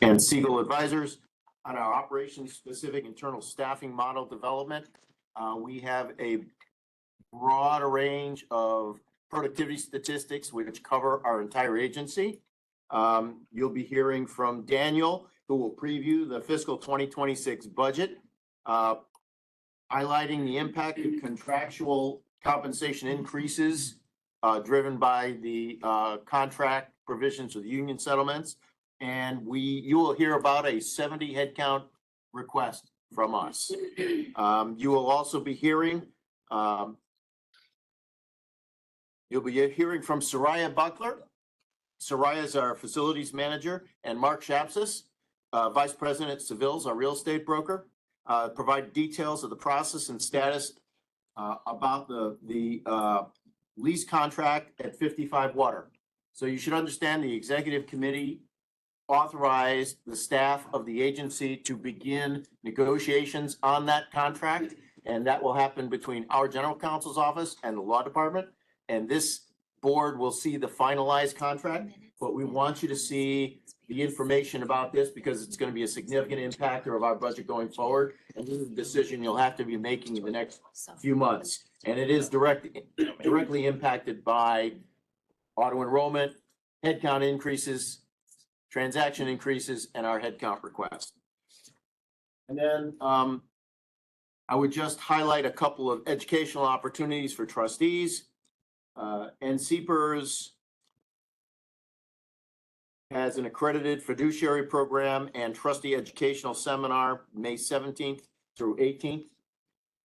and Siegel Advisors on our operations-specific internal staffing model development. We have a broad range of productivity statistics which cover our entire agency. You'll be hearing from Daniel, who will preview the fiscal 2026 budget, highlighting the impact of contractual compensation increases driven by the contract provisions of the union settlements. And you will hear about a 70 headcount request from us. You will also be hearing, you'll be hearing from Soraya Buckler. Soraya is our facilities manager, and Mark Shapsis, Vice President at Seville's, our real estate broker, provide details of the process and status about the lease contract at 55 Water. So you should understand the executive committee authorized the staff of the agency to begin negotiations on that contract, and that will happen between our general counsel's office and the law department. And this board will see the finalized contract, but we want you to see the information about this because it's going to be a significant impactor of our budget going forward. And this is a decision you'll have to be making in the next few months. And it is directly impacted by auto enrollment, headcount increases, transaction increases, and our headcount request. And then I would just highlight a couple of educational opportunities for trustees. NYCBERS has an accredited fiduciary program and trustee educational seminar May 17th through 18th.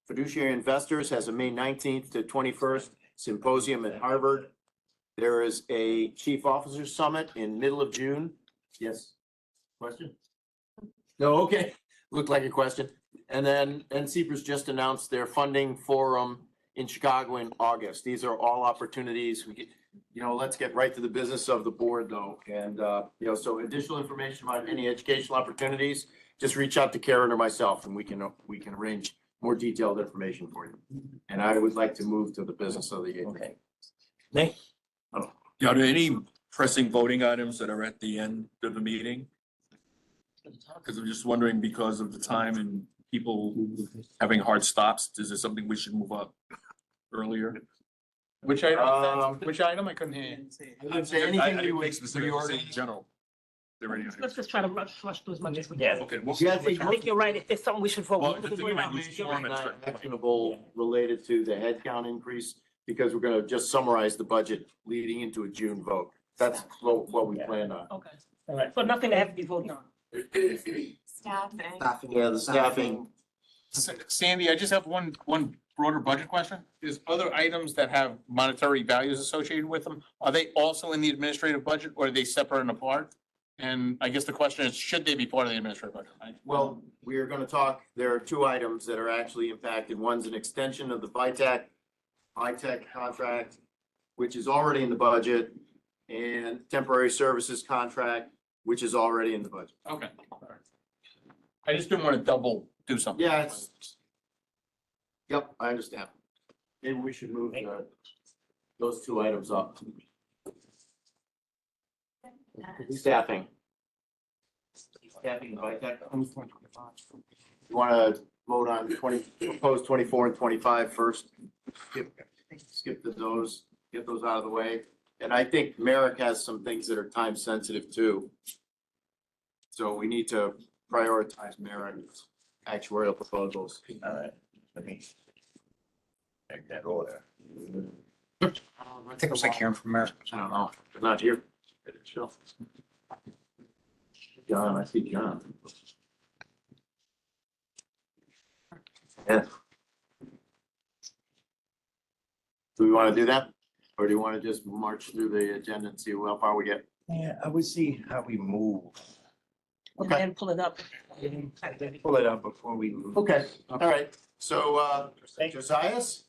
Fiduciary Investors has a May 19th to 21st symposium at Harvard. There is a Chief Officers Summit in middle of June. Yes. Question? No, okay. Looked like a question. And then NYCBERS just announced their funding forum in Chicago in August. These are all opportunities. We get, let's get right to the business of the board though. And, so additional information about any educational opportunities, just reach out to Karen or myself and we can arrange more detailed information for you. And I would like to move to the business of the agency. Okay. Nick? Are there any pressing voting items that are at the end of the meeting? Because I'm just wondering, because of the time and people having hard stops, is there something we should move up earlier? Which item? Which item? I couldn't hear you. I would say anything I you didn't would make specific, I said in general. There are any Let's items? just try to rush through as much as we Yes. can. Okay, well, Yeah, I think you're right. If there's something we should vote. Well, we the can thing vote about on. these You're right. formats- not actionable related to the headcount increase because we're going to just summarize the budget leading into a June vote. That's what we planned on. Okay. All right. So nothing that has to be voted on. Staffing. Yeah, the staffing. Sandy, I just have one broader budget question. Is other items that have monetary values associated with them, are they also in the administrative budget or are they separate and apart? And I guess the question is, should they be part of the administrative budget? Well, we are going to talk, there are two items that are actually impacted. One's an extension of the VITEC contract, which is already in the budget, and temporary services contract, which is already in the budget. Okay. All right. I just didn't want to double do something. Yeah, yep, I understand. Maybe we should move those two items up. Staffing. Staffing and VITEC. You want to vote on proposed 24 and 25 first? Skip those, get those out of the way. And I think Merrick has some things that are time sensitive too. So we need to prioritize Merrick's actuarial proposals. All right. Let me check that order. I think it was like hearing from Merrick. I don't know, they're not here. Chill. John, I see John. Yeah. Do we want to do that? Or do you want to just march through the agenda and see how far we get? Yeah, I would see how we move. And Okay. then pull it up. Pull it up before we move. Okay, all right. So, Thank you. Josias,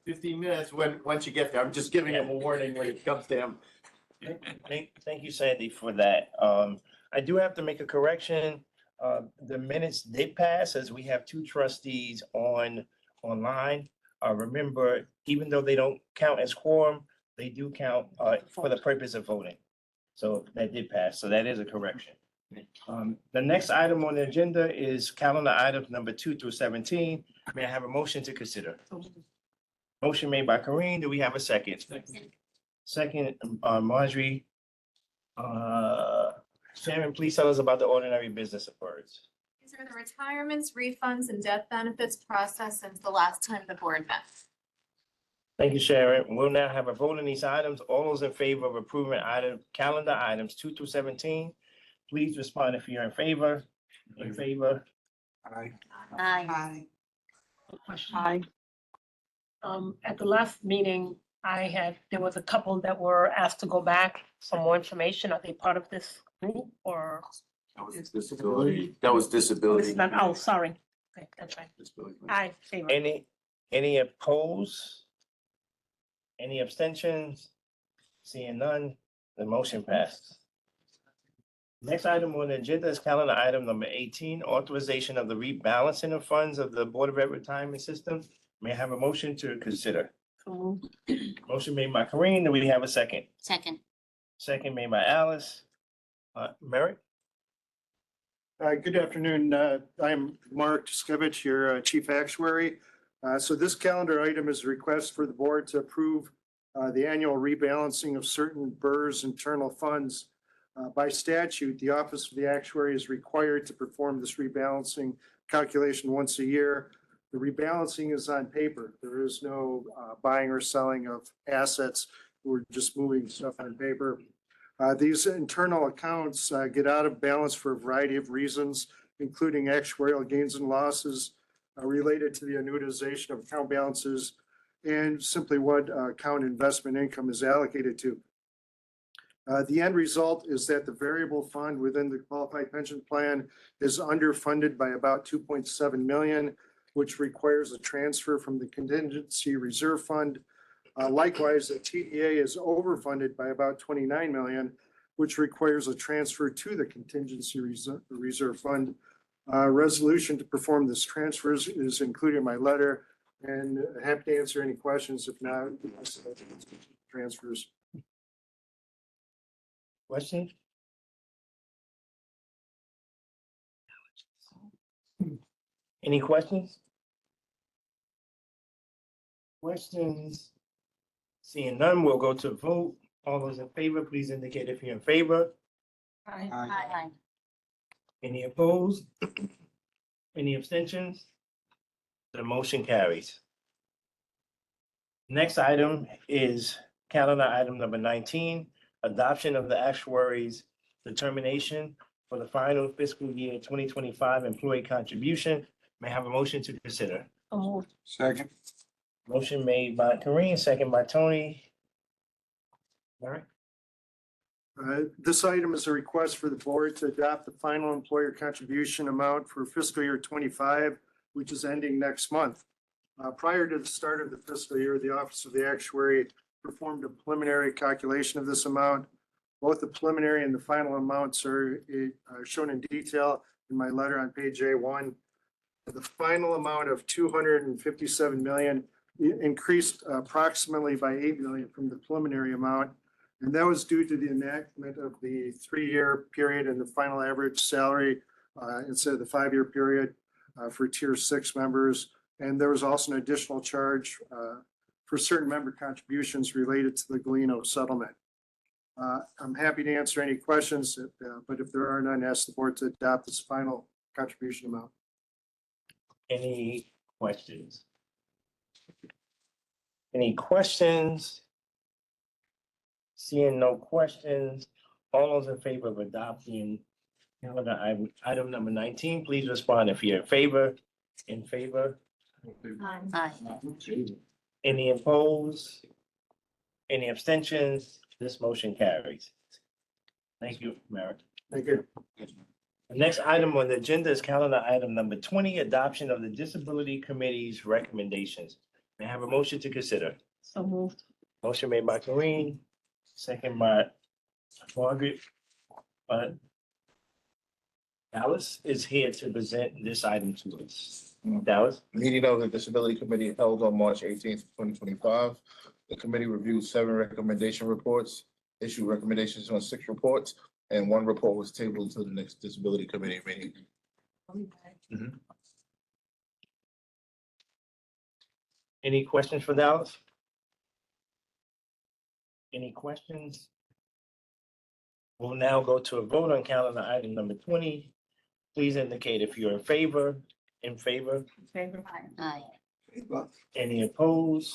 15 minutes once you get there. I'm just giving him a warning when it comes to him. Thank you, Sandy, for that. I do have to make a correction. The minutes did pass as we have two trustees online. Remember, even though they don't count as quorum, they do count for the purpose of voting. So that did pass. So that is a correction. The next item on the agenda is calendar items number 2 through 17. May I have a motion to consider? Motion made by Kareem. Do we have a second? Second, Marjorie. Sharon, please tell us about the ordinary business of birds. These are the retirements, refunds, and death benefits processed since the last time the board met. Thank you, Sharon. We'll now have a vote on these items. All those in favor of approving calendar items 2 through 17, please respond if you're in favor. In favor. Aye. Question. At the last meeting, there was a couple that were asked to go back, some more information. Are they part of this group or? That was disability. That was disability. Oh, sorry. Okay, that's right. Disability. Aye, favor. Any opposed? Any abstentions? Seeing none, the motion passes. Next item on the agenda is calendar item number 18, authorization of the rebalancing of funds of the Board of Ed Retirement System. May I have a motion to consider? So moved. Motion made by Kareem. Do we have a second? Second. Second made by Alice. Merrick? Good afternoon. I'm Mark Skevich, your Chief Actuary. So this calendar item is a request for the board to approve the annual rebalancing of certain BERS internal funds. By statute, the Office of the Actuary is required to perform this rebalancing calculation once a year. The rebalancing is on paper. There is no buying or selling of assets. We're just moving stuff on paper. These internal accounts get out of balance for a variety of reasons, including actuarial gains and losses related to the annuitization of account balances and simply what account investment income is allocated to. The end result is that the variable fund within the qualified pension plan is underfunded by about 2.7 million, which requires a transfer from the contingency reserve fund. Likewise, the TDA is overfunded by about 29 million, which requires a transfer to the contingency reserve fund. Resolution to perform this transfer is included in my letter, and happy to answer any questions. If not, transfers. Question? Any questions? Questions? Seeing none, we'll go to vote. All those in favor, please indicate if you're in favor. Aye. Aye. Any opposed? Any abstentions? The motion carries. Next item is calendar item number 19, adoption of the actuary's determination for the final fiscal year 2025 employee contribution. May I have a motion to consider? So moved. Second. Motion made by Kareem, second by Tony. All right. This item is a request for the board to adopt the final employer contribution amount for fiscal year 25, which is ending next month. Prior to the start of the fiscal year, the Office of the Actuary performed a preliminary calculation of this amount. Both the preliminary and the final amounts are shown in detail in my letter on page A1. The final amount of 257 million increased approximately by 8 million from the preliminary amount. And that was due to the enactment of the 3-year period and the final average salary instead of the 5-year period for tier 6 members. And there was also an additional charge for certain member contributions related to the Galeno settlement. I'm happy to answer any questions, but if there are none, ask the board to adopt this final contribution amount. Any questions? Any questions? Seeing no questions, all those in favor of adopting calendar item number 19, please respond if you're in favor. In favor? Aye. Any opposed? Any abstentions? This motion carries. Thank you, Merrick. Thank you. The next item on the agenda is calendar item number 20, adoption of the Disability Committee's recommendations. May I have a motion to consider? So moved. Motion made by Kareem, second by Margaret. Dallas is here to present this item to us. Dallas? Meeting of the Disability Committee held on March 18th, 2025. The committee reviewed 7 recommendation reports, issued recommendations on 6 reports, and one report was tabled to the next disability committee meeting. Any questions for Dallas? Any questions? We'll now go to a vote on calendar item number 20. Please indicate if you're in favor. Favor? Aye. Any opposed?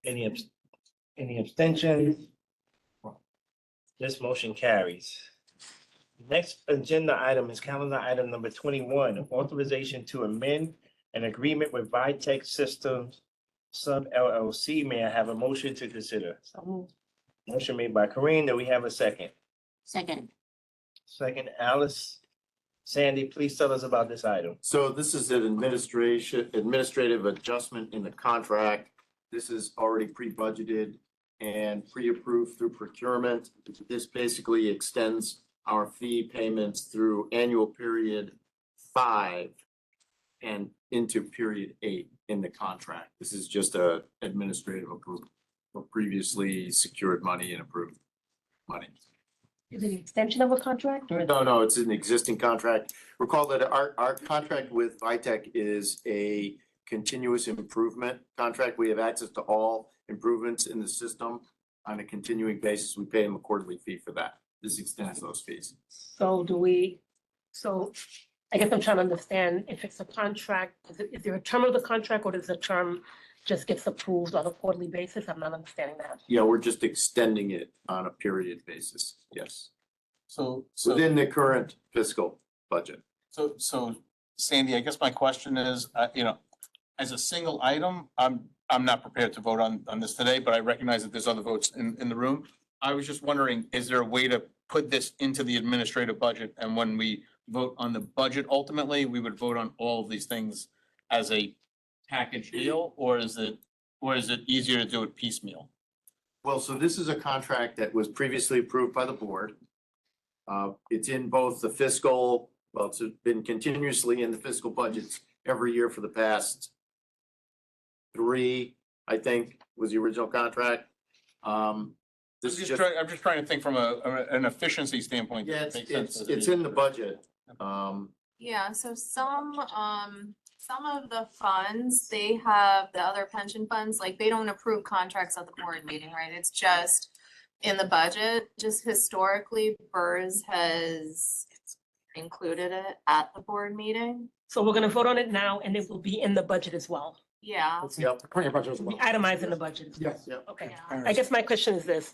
Any abstentions? This motion carries. Next agenda item is calendar item number 21, authorization to amend an agreement with Vitech Systems Sub LLC. May I have a motion to consider? So moved. Motion made by Corinne. Do we have a second? Second. Second, Alice. Sandy, please tell us about this item. So this is an administrative adjustment in the contract. This is already pre-budgeted and pre-approved through procurement. This basically extends our fee payments through annual period 5 and into period 8 in the contract. This is just a administrative approval for previously secured money and approved money. Is it an extension of a contract or? No, it's an existing contract. Recall that our contract with Vitech is a continuous improvement contract. We have access to all improvements in the system on a continuing basis. We pay them a quarterly fee for that. This extends those fees. So I guess I'm trying to understand if it's a contract, is there a term of the contract or does the term just gets approved on a quarterly basis? I'm not understanding that. Yeah, we're just extending it on a period basis. Yes, So within the current fiscal budget. So Sandy, I guess my question is, as a single item, I'm not prepared to vote on this today, but I recognize that there's other votes in the room. I was just wondering, is there a way to put this into the administrative budget? And when we vote on the budget, ultimately, we would vote on all of these things as a package deal, or is it easier to do it piecemeal? Well, so this is a contract that was previously approved by the board. It's in both the fiscal, well, it's been continuously in the fiscal budgets every year for the past 3, I think, was the original contract. This is just, I'm just trying to think from an efficiency standpoint. yeah, that makes sense. it's in the budget. Yeah, so some of the funds, they have the other pension funds, like they don't approve contracts at the board meeting, right? It's just in the budget. Just historically, BERS has included it at the board meeting. So we're gonna vote on it now and it will be in the budget as well. Yeah. Yep. Current budget as It'll be well. itemized in the budget. Yes. Okay. Yeah. I guess my question is this.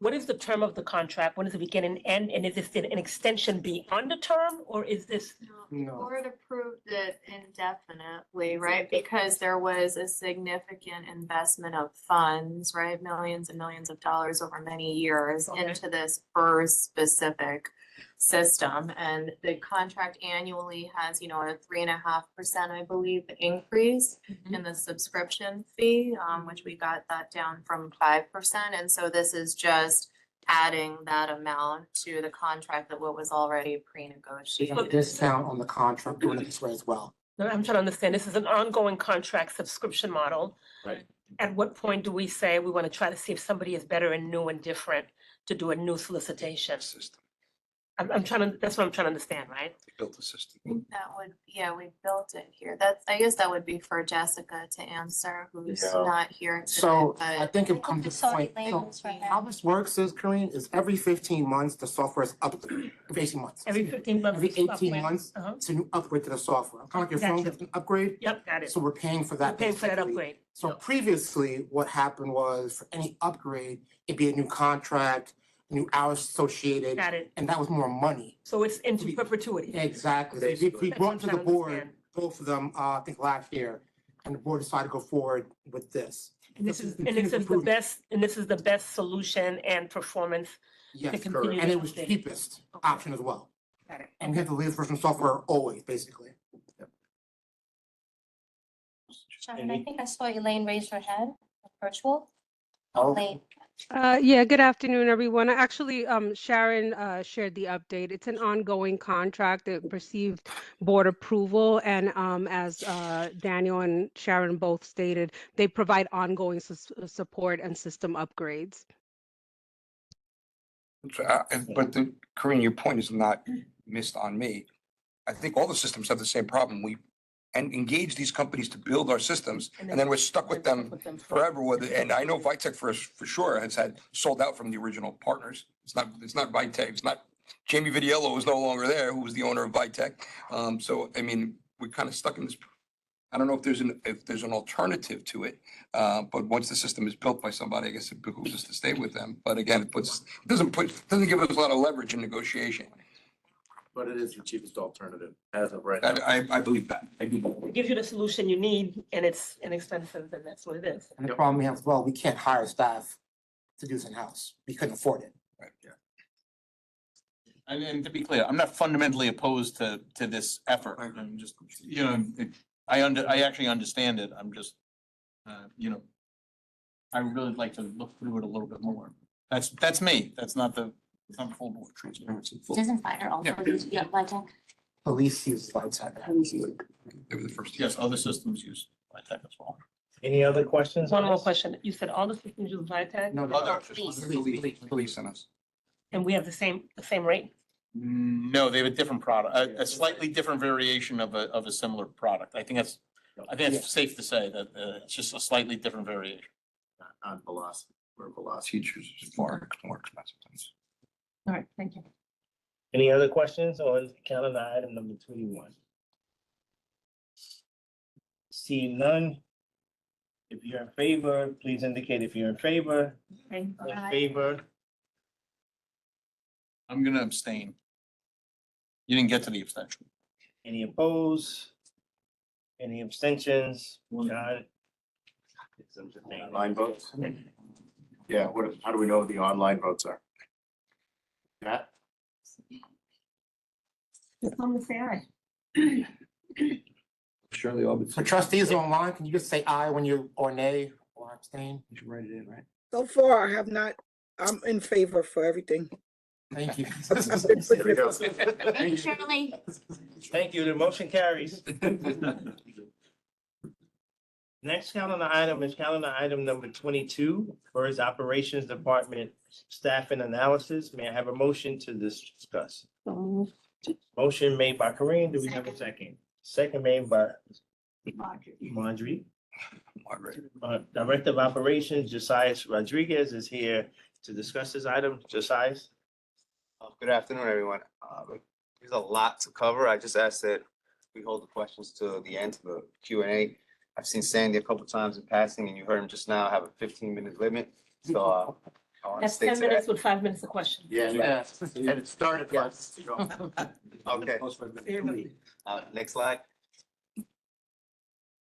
What is the term of the contract? When does it begin and end? And is this an extension beyond the term or is this? The No. board approved it indefinitely, right? Because there was a significant investment of funds, right? Millions and millions of dollars over many years Okay. into this BERS specific system. And the contract annually has, a 3.5%, I believe, increase in the subscription fee, which we got that down from 5%. And so this is just adding that amount to the contract that what was already We pre-negotiated. have a discount on the contract doing it this way as well. No, I'm trying to understand. This is an ongoing contract subscription model. Right. At what point do we say we want to try to see if somebody is better and new and different to do a new solicitation? I'm trying to, that's what I'm trying to understand, right? Built the system. I think that would, we built it here. I guess that would be for Jessica to answer, who's Yeah. not here today. So I But think it comes to the point, so how this works is, Corinne, is every 15 months, the software is upgraded. Every 18 months. Every 15 months. Every it's 18 software. months, Uh-huh. it's a new upgrade to the software. Kind of like your phone Gotcha. gets an upgrade. Yep, got it. So we're paying for We're that. paying for that basically. upgrade. So previously, what happened was for any upgrade, it'd be a new contract, new hours associated, Got it. and that was more money. So it's into perpetuity. Exactly. So we Basically. brought to the That's what I'm trying to board, understand. both of them, I think last year, and the board decided to go forward with this. And this is continuous the improvement. best, and this is the best solution and performance. Yes, continue and to it was update. cheapest option as well. Got it. And we have the latest version of software always, basically. Sharon, I think I saw Elaine raise her hand, virtual. Oh. Elaine. Yeah, good afternoon, everyone. Actually, Sharon shared the update. It's an ongoing contract. It received board approval, and as Daniel and Sharon both stated, they provide ongoing support and system upgrades. But Corinne, your point is not missed on me. I think all the systems have the same problem. We engage these companies to build our systems, and then we're stuck with them forever with it. And I know Vitech for sure has had sold out from the original partners. It's not Vitech. It's not Jamie Vidiello is no longer there, who was the owner of Vitech. So, I mean, we're kind of stuck in this. I don't know if there's an alternative to it. But once the system is built by somebody, I guess it behooves us to stay with them. But again, it doesn't give us a lot of leverage in negotiation. But it is the cheapest alternative as of right That, now. I believe that. I do. It gives you the solution you need and it's inexpensive, and that's what it is. And the problem we have as well, we can't hire staff to do this in-house. We couldn't afford it. Right, yeah. And to be clear, I'm not fundamentally opposed to this effort. I'm just, I actually understand it. I'm just, I would really like to look through it a little bit more. That's me. That's not the full board. Doesn't fire also use Vitech? Police use Vitech. They were the first. Yes, other systems use Vitech as well. Any other questions? One on more this? question. You said all the systems use Vitech, No, Police and us. and we have the same rate? No, they have a different product, a slightly different variation of a similar product. I think that's safe to say that it's just a slightly different variation. On velocity, or velocity. Teachers is far more expensive. All right, thank you. Any other questions on calendar item number 21? See none. If you're in favor, please indicate if you're in favor. In favor. I'm gonna abstain. You didn't get to the abstention. Any opposed? Any abstentions? John? Online votes? Yeah, how do we know what the online votes are? Matt? Just come to say aye. Surely all. So trustees online, can you just say aye when you, or nay, or abstain? You should write it in, right? So far, I have not, I'm in favor for everything. Thank you. There we go. Thank you, Shirley. Thank you. The motion carries. Next calendar item is calendar item number 22, FERS Operations Department Staffing Analysis. May I have a motion to discuss? Motion made by Corinne. Do we have a second? Second made by Marjorie. Director of Operations, Josias Rodriguez is here to discuss this item. Josias? Good afternoon, everyone. There's a lot to cover. I just asked that we hold the questions to the end, to the Q&A. I've seen Sandy a couple times in passing, and you heard him just now have a 15-minute limit. So I want to That's stay 10 to minutes that. with 5 minutes of question. Yeah, and it started once. Okay. Next slide.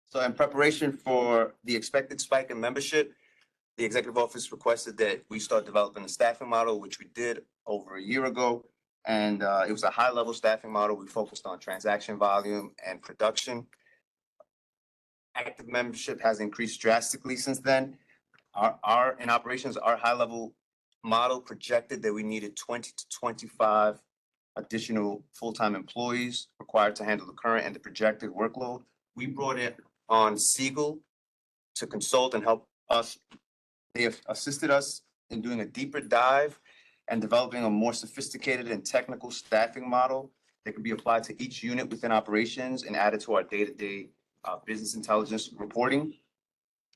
So in preparation for the expected spike in membership, the executive office requested that we start developing a staffing model, which we did over a year ago. And it was a high-level staffing model. We focused on transaction volume and production. Active membership has increased drastically since then. In operations, our high-level model projected that we needed 20 to 25 additional full-time employees required to handle the current and the projected workload. We brought it on Siegel to consult and help us. They have assisted us in doing a deeper dive and developing a more sophisticated and technical staffing model that could be applied to each unit within operations and added to our day-to-day business intelligence reporting.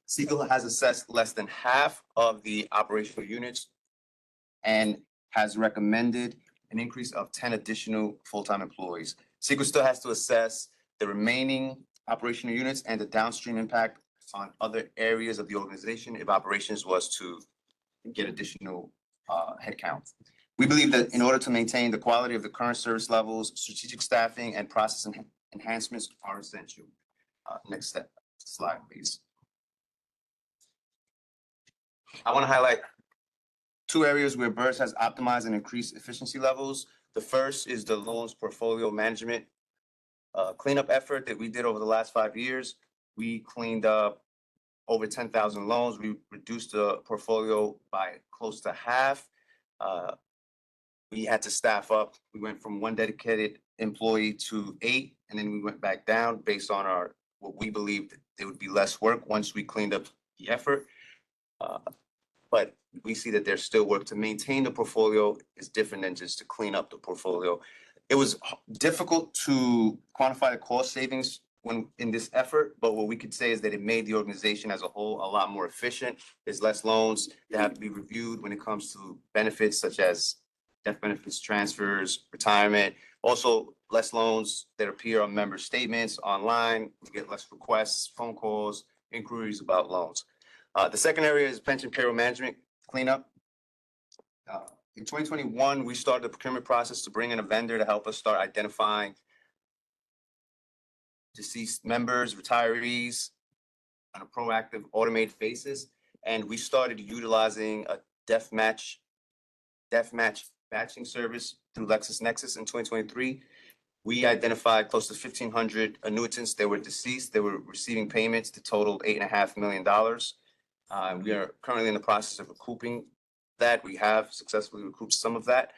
Siegel has assessed less than half of the operational units and has recommended an increase of 10 additional full-time employees. Siegel still has to assess the remaining operational units and the downstream impact on other areas of the organization if operations was to get additional headcount. We believe that in order to maintain the quality of the current service levels, strategic staffing and process enhancements are essential. Next slide, please. I want to highlight two areas where BERS has optimized and increased efficiency levels. The first is the loans portfolio management cleanup effort that we did over the last 5 years. We cleaned up over 10,000 loans. We reduced the portfolio by close to half. We had to staff up. We went from 1 dedicated employee to 8, and then we went back down based on what we believed there would be less work once we cleaned up the effort. but we see that there's still work to maintain the portfolio is different than just to clean up the portfolio. It was difficult to quantify the cost savings when in this effort, but what we could say is that it made the organization as a whole a lot more efficient. There's less loans that have to be reviewed when it comes to benefits such as death benefits, transfers, retirement. Also, less loans that appear on member statements online. We get less requests, phone calls, inquiries about loans. The second area is pension payroll management cleanup. In 2021, we started the procurement process to bring in a vendor to help us start identifying deceased members, retirees on a proactive, automated basis. And we started utilizing a death match matching service through LexisNexis in 2023. We identified close to 1,500 annuitants that were deceased. They were receiving payments to total $8.5 million. We are currently in the process of recouping that. We have successfully recouped some of that.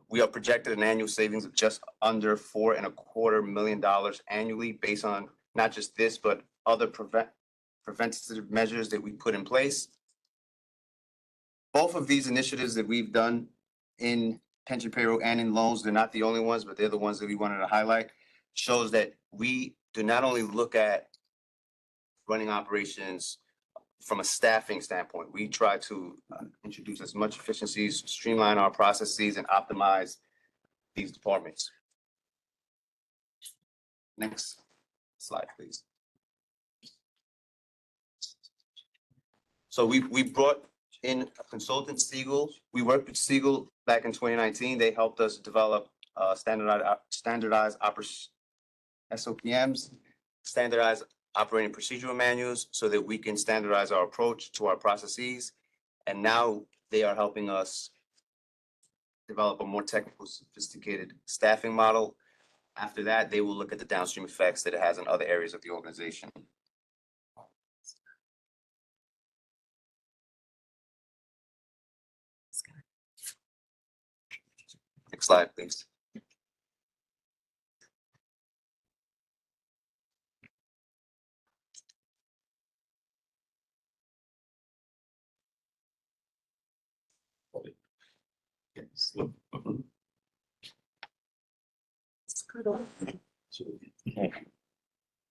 We are projected an annual savings of just under $4.25 million annually based on not just this, but other preventative measures that we put in place. Both of these initiatives that we've done in pension payroll and in loans, they're not the only ones, but they're the ones that we wanted to highlight, shows that we do not only look at running operations from a staffing standpoint. We try to introduce as much efficiencies, streamline our processes, and optimize these departments. Next slide, please. So we brought in a consultant, Siegel. We worked with Siegel back in 2019. They helped us develop standardized SOPMs, standardized operating procedural manuals, so that we can standardize our approach to our processes. And now they are helping us develop a more technical, sophisticated staffing model. After that, they will look at the downstream effects that it has in other areas of the organization. Next slide, please.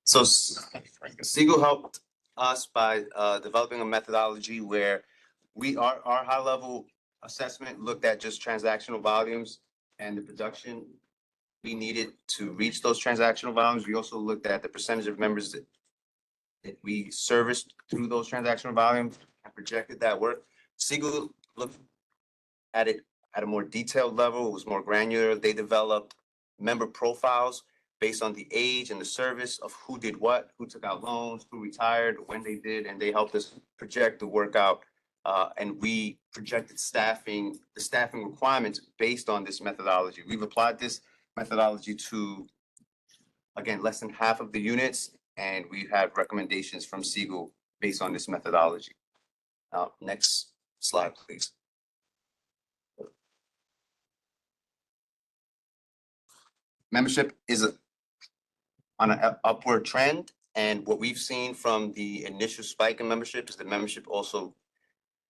So Siegel helped us by developing a methodology where our high level assessment looked at just transactional volumes and the production we needed to reach those transactional volumes. We also looked at the percentage of members that we serviced through those transactional volumes and projected that work. Siegel looked at it at a more detailed level. It was more granular. They developed member profiles based on the age and the service of who did what, who took out loans, who retired, when they did, and they helped us project the work out. And we projected the staffing requirements based on this methodology. We've applied this methodology to, again, less than half of the units, and we've had recommendations from Siegel based on this methodology. Next slide, please. Membership is on an upward trend, and what we've seen from the initial spike in membership is that membership also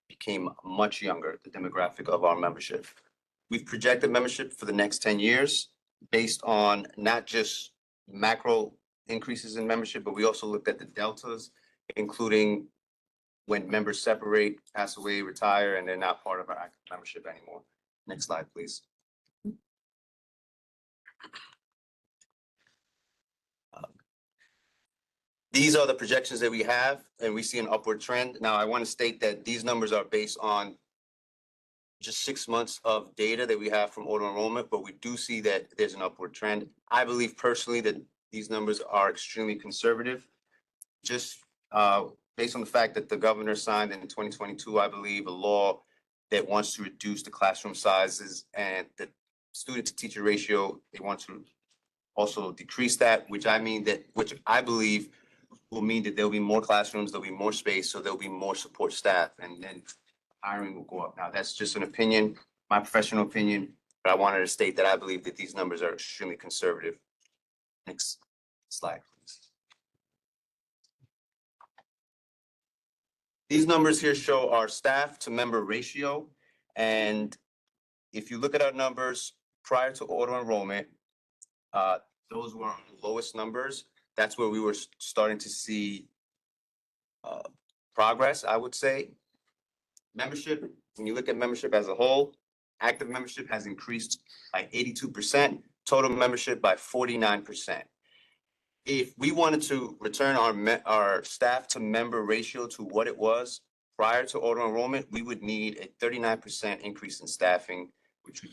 became much younger, the demographic of our membership. We've projected membership for the next 10 years based on not just macro increases in membership, but we also looked at the deltas, including when members separate, pass away, retire, and they're not part of our active membership anymore. Next slide, please. These are the projections that we have, and we see an upward trend. Now, I want to state that these numbers are based on just 6 months of data that we have from auto enrollment, but we do see that there's an upward trend. I believe personally that these numbers are extremely conservative, just based on the fact that the governor signed in 2022, I believe, a law that wants to reduce the classroom sizes and the student to teacher ratio. They want to also decrease that, which I believe will mean that there'll be more classrooms, there'll be more space, so there'll be more support staff, and then hiring will go up. Now, that's just an opinion, my professional opinion, but I wanted to state that I believe that these numbers are extremely conservative. Next slide, please. These numbers here show our staff to member ratio. And if you look at our numbers prior to auto enrollment, those were our lowest numbers. That's where we were starting to see progress, I would say. Membership, when you look at membership as a whole, active membership has increased by 82%, total membership by 49%. If we wanted to return our staff to member ratio to what it was prior to auto enrollment, we would need a 39% increase in staffing, which would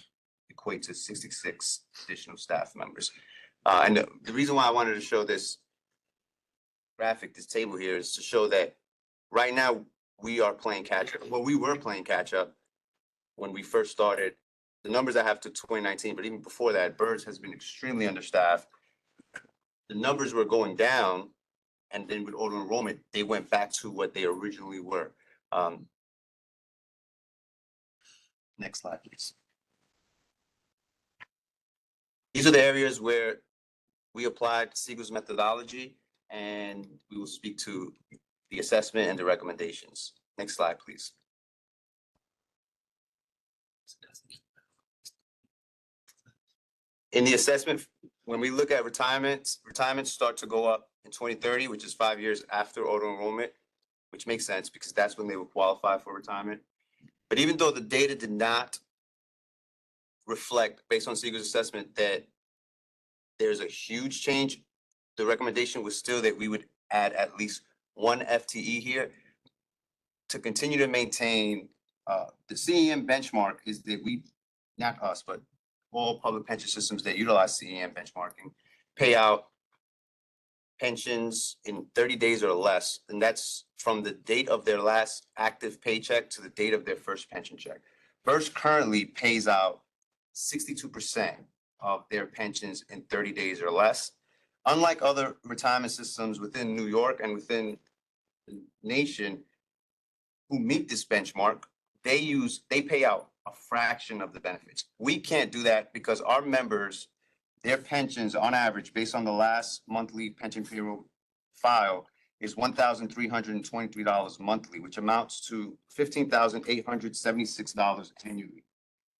equate to 66 additional staff members. And the reason why I wanted to show this graphic, this table here, is to show that right now we are playing catch up. Well, we were playing catch up when we first started. The numbers I have to 2019, but even before that, BERS has been extremely understaffed. The numbers were going down, and then with auto enrollment, they went back to what they originally were. Next slide, please. These are the areas where we applied Siegel's methodology, and we will speak to the assessment and the recommendations. Next slide, please. In the assessment, when we look at retirements start to go up in 2030, which is 5 years after auto enrollment, which makes sense because that's when they will qualify for retirement. But even though the data did not reflect, based on Siegel's assessment, that there's a huge change, the recommendation was still that we would add at least 1 FTE here to continue to maintain the CEM benchmark. Is that we, not us, but all public pension systems that utilize CEM benchmarking pay out pensions in 30 days or less, and that's from the date of their last active paycheck to the date of their first pension check. BERS currently pays out 62% of their pensions in 30 days or less. Unlike other retirement systems within New York and within the nation who meet this benchmark, they pay out a fraction of the benefits. We can't do that because our members, their pensions on average, based on the last monthly pension payroll file, is $1,323 monthly, which amounts to $15,876 annually.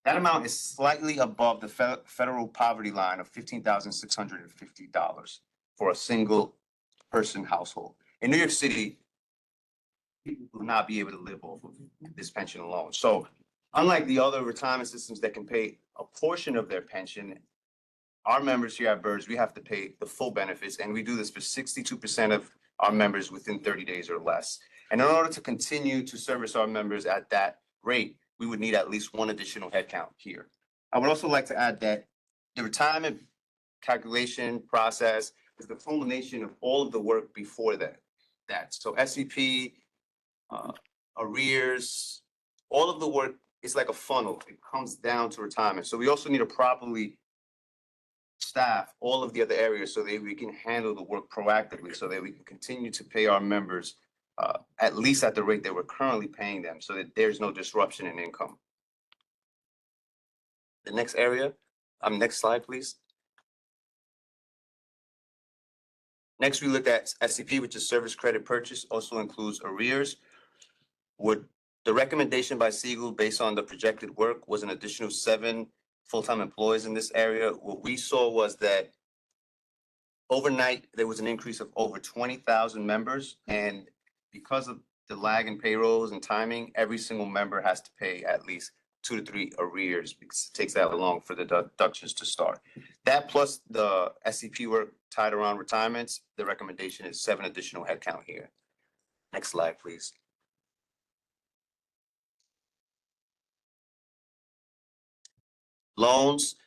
That amount is slightly above the federal poverty line of $15,650 for a single person household. In New York City, people will not be able to live off of this pension alone. So unlike the other retirement systems that can pay a portion of their pension, our members here at BERS, we have to pay the full benefits, and we do this for 62% of our members within 30 days or less. And in order to continue to service our members at that rate, we would need at least 1 additional headcount here. I would also like to add that the retirement calculation process is the culmination of all of the work before that. So SEP, arrears, all of the work is like a funnel. It comes down to retirement. So we also need to properly staff all of the other areas so that we can handle the work proactively, so that we can continue to pay our members at least at the rate that we're currently paying them, so that there's no disruption in income. The next area, next slide, please. Next, we looked at SCP, which is service credit purchase, also includes arrears. The recommendation by Siegel, based on the projected work, was an additional 7 full-time employees in this area. What we saw was that overnight, there was an increase of over 20,000 members, and because of the lag in payrolls and timing, every single member has to pay at least 2 to 3 arrears because it takes that long for the deductions to start. That plus the SCP work tied around retirements, the recommendation is 7 additional headcount here. Next slide, please. Loans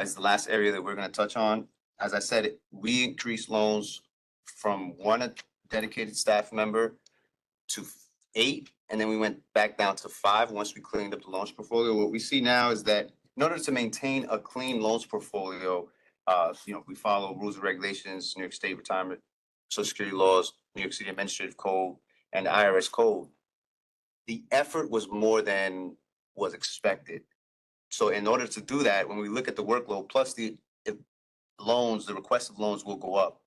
is the last area that we're going to touch on. As I said, we increased loans from 1 dedicated staff member to 8, and then we went back down to 5 once we cleaned up the loans portfolio. What we see now is that in order to maintain a clean loans portfolio, we follow rules and regulations, New York State retirement, Social Security laws, New York City Administrative Code, and the IRS Code. The effort was more than was expected. So in order to do that, when we look at the workload plus the loans, the request of loans will go up.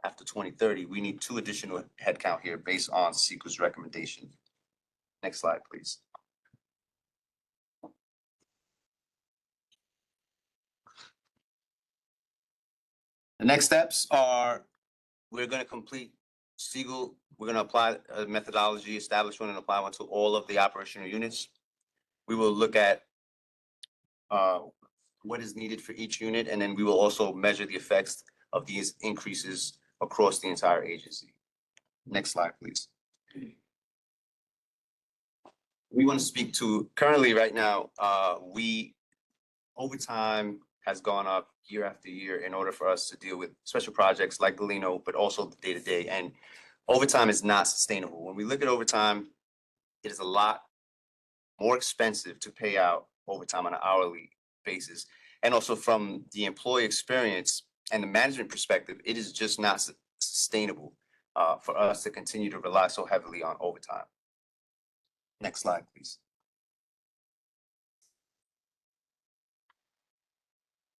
after 2030, we need 2 additional headcount here based on Sequoia's recommendation. Next slide, please. The next steps are, we're gonna complete Siegel, we're gonna apply a methodology, establish one and apply one to all of the operational units. We will look at what is needed for each unit, and then we will also measure the effects of these increases across the entire agency. Next slide, please. We want to speak to, currently right now, overtime has gone up year after year in order for us to deal with special projects like Galeno, but also the day-to-day, and overtime is not sustainable. When we look at overtime, it is a lot more expensive to pay out overtime on an hourly basis. And also from the employee experience and the management perspective, it is just not sustainable for us to continue to rely so heavily on overtime. Next slide, please.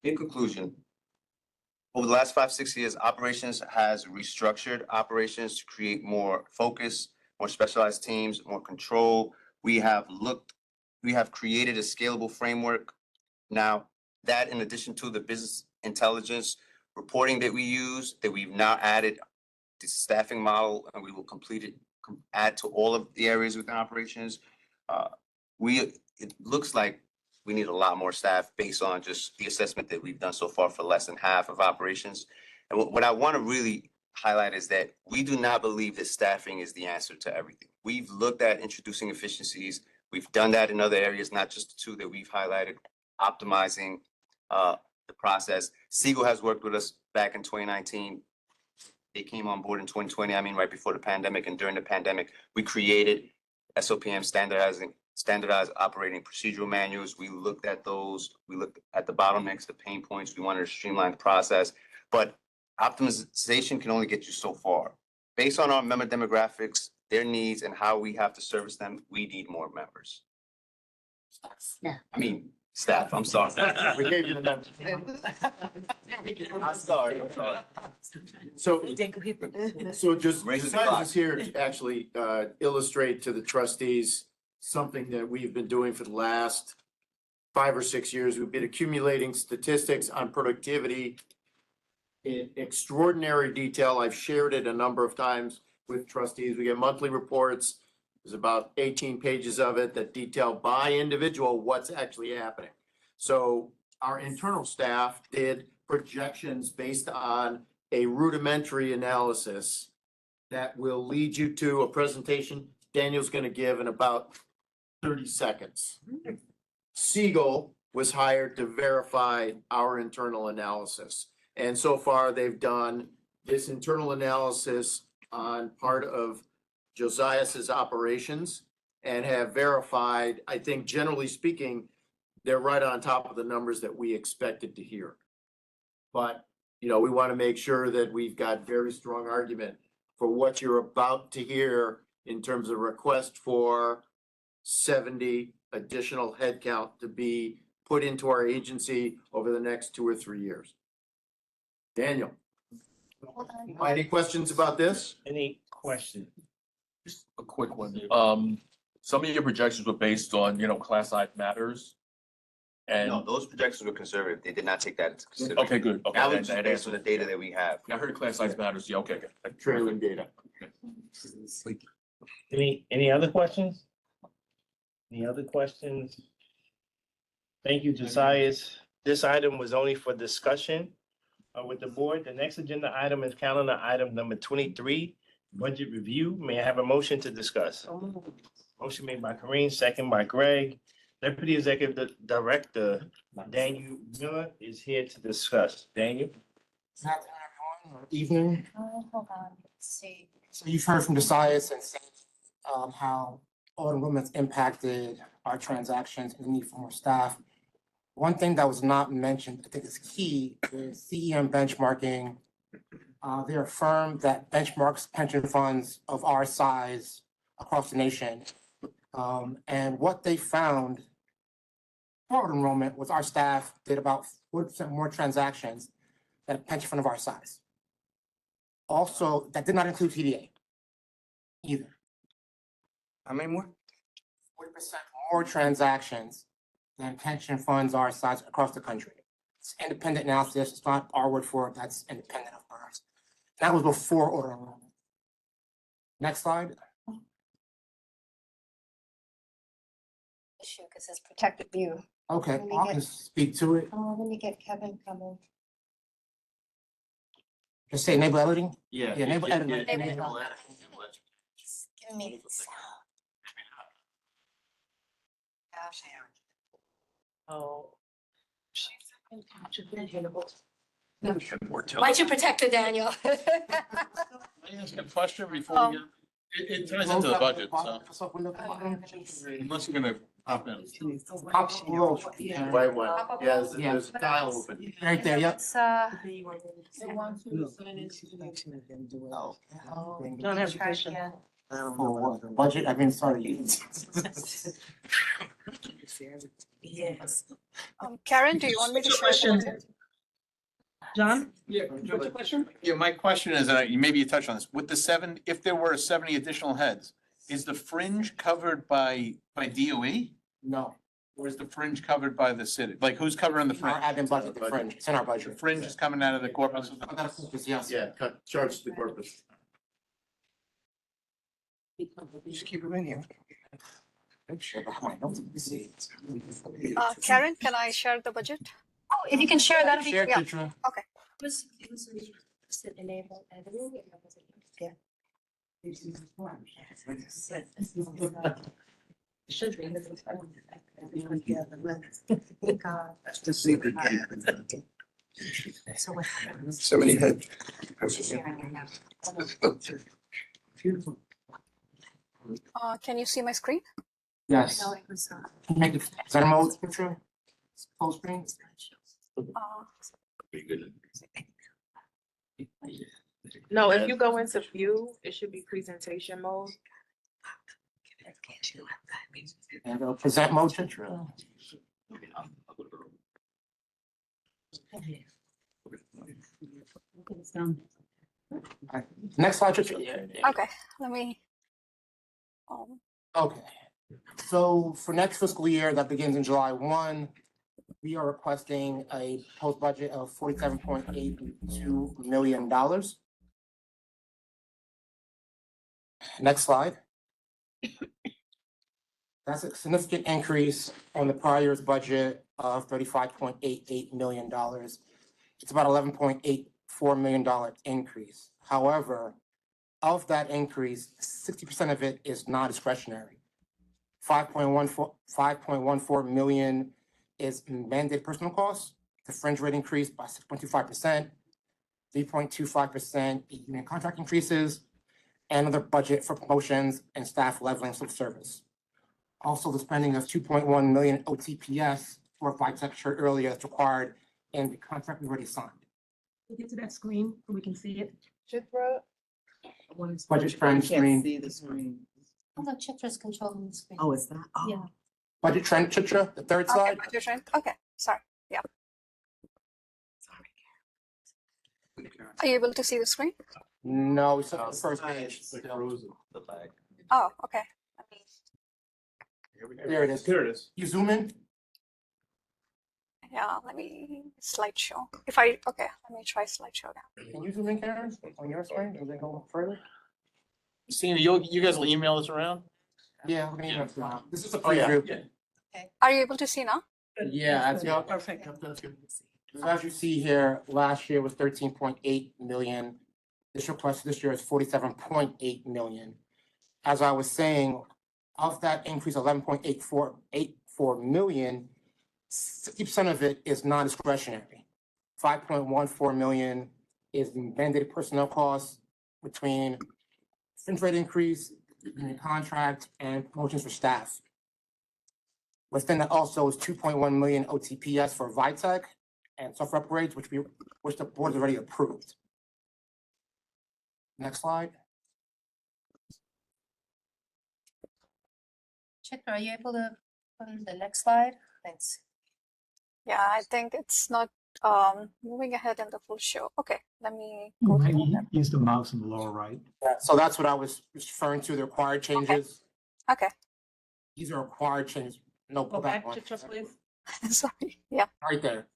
In conclusion, over the last 5-6 years, operations has restructured operations to create more focus, more specialized teams, more control. We have created a scalable framework. Now, that in addition to the business intelligence reporting that we use, that we've now added the staffing model, and we will add to all of the areas within operations. It looks like we need a lot more staff based on just the assessment that we've done so far for less than half of operations. And what I want to really highlight is that we do not believe that staffing is the answer to everything. We've looked at introducing efficiencies. We've done that in other areas, not just the 2 that we've highlighted, optimizing the process. Siegel has worked with us back in 2019. They came on board in 2020, right before the pandemic, and during the pandemic, we created SOPM standardized operating procedural manuals. We looked at those. We looked at the bottlenecks, the pain points. We wanted to streamline the process, but optimization can only get you so far. Based on our member demographics, their needs, and how we have to service them, we need more members. Staff, I'm sorry. We gave you the numbers. I'm sorry. So just Josiah is here to actually illustrate to the trustees something that we've been doing for the last 5 or 6 years. We've been accumulating statistics on productivity in extraordinary detail. I've shared it a number of times with trustees. We get monthly reports. There's about 18 pages of it that detail by individual what's actually happening. So our internal staff did projections based on a rudimentary analysis that will lead you to a presentation Daniel's going to give in about 30 seconds. Siegel was hired to verify our internal analysis. And so far they've done this internal analysis on part of Josiah's operations and have verified, I think generally speaking, they're right on top of the numbers that we expected to hear. But, we want to make sure that we've got very strong argument for what you're about to hear in terms of request for 70 additional headcount to be put into our agency over the next 2 or 3 years. Daniel, any questions about this? Any questions? Just a quick one. Some of your projections were based on, class size matters. And No, those projections were conservative. They did not take that into consideration. okay, good. Okay, That that- was that just based on answers- the data that we have. I heard class size matters. Yeah, okay. Trailing data. Any other questions? Any other questions? Thank you, Josiah. This item was only for discussion with the board. The next agenda item is calendar item number 23, budget review. May I have a motion to discuss? Motion made by Kareem, second by Greg. Deputy Executive Director Daniel Miller is here to discuss. Daniel? Good afternoon, everyone, or evening. Hold on, let's see. So you've heard from Josias and how auto enrollment's impacted our transactions and the need for more staff. One thing that was not mentioned, I think is key, is CEM benchmarking. They're a firm that benchmarks pension funds of our size across the nation. And what they found for auto enrollment was our staff did about 40% more transactions than a pension fund of our size. Also, that did not include TDA either. How many more? 40% more transactions than pension funds our size across the country. It's independent analysis. It's not our word for it. That's independent of ours. That was before order enrollment. Next slide. Issue, because it's protected view. Okay, Let me I get- can speak to it. Oh, let me get Kevin coming. Just say enable editing. Yeah. Yeah, enable editing. Enable editing. Just give me this. Oh. Why'd you protect her, Daniel? Can I ask a question before we get? It ties into the budget, so unless you're gonna pop in. White one. Yeah, there's a tile open. Right there, yep. It's, Don't have a question. For what? Budget, I've been sorry. Yes. Karen, do you want me to share? the budget? John? Yeah, What's your question? yeah, my question is, maybe you touched on this, with the if there were 70 additional heads, is the fringe covered by DOE? No, Or is the fringe covered by the city? Like, who's covering the our fringe? admin budget, the fringe, it's in our The budget. fringe is coming out of the corpus of Yes. Yeah, cut, charge the corpus. Just keep them in here. Karen, can I share the budget? oh, if you can share, that'd be Share, great. Chitra. Enable editing. Yeah. Should be. That's the secret. So many heads. Can you see my screen? Yes. Make it center mode, Chitra. Full screen. No, if you go into view, it should be presentation mode. And present mode, Chitra. Next slide, Chitra. Okay, let me. Okay, so for next fiscal year that begins in July 1, we are requesting a post budget of $47.82 million. Next slide. That's a significant increase on the prior year's budget of $35.88 million. It's about $11.84 million increase. However, of that increase, 60% of it is non-discretionary. 5.14 million is mandated personal costs. The fringe rate increased by 6.25%, 3.25% union contract increases, and another budget for promotions and staff leveling service. Also, the spending of 2.1 million OTPS for Vice Secretary earlier that's required in the contract we already signed. We get to that screen, so we can see it. Budget trend screen. See the screen. Although Chitra's controlling the screen. Oh, is that? Oh. Yeah. Budget trend, Chitra, the third Okay, slide. budget trend. Okay, sorry. Yeah. Are you able to see the screen? No, it's the first page. Oh, okay. There it is. Here it is. You zoom in. Yeah, let me slideshow. Okay, let me try slideshow now. Can you zoom in, Karen, on your screen? Does it go further? Sandy, you guys will email this around? Yeah, let me know. This is a Oh, yeah. preview. Are you able to see now? Yeah, that's Yeah, it. perfect. So as you see here, last year was 13.8 million. This request this year is 47.8 million. As I was saying, of that increase, 11.84 million, 60% of it is non-discretionary. 5.14 million is mandated personnel costs between fringe rate increase, union contract, and promotions for staff. Within that also is 2.1 million OTPS for VITEC and software upgrades, which the board has already approved. Next slide. Chitra, are you able to put in the next slide? Thanks. Yeah, I think it's not Moving ahead in the full show. Okay, let me go through them. Use the mouse in the lower right. Yeah, so that's what I was referring to, the required changes. Okay, These are required changes. No, Go back to just please. sorry, yeah. right there.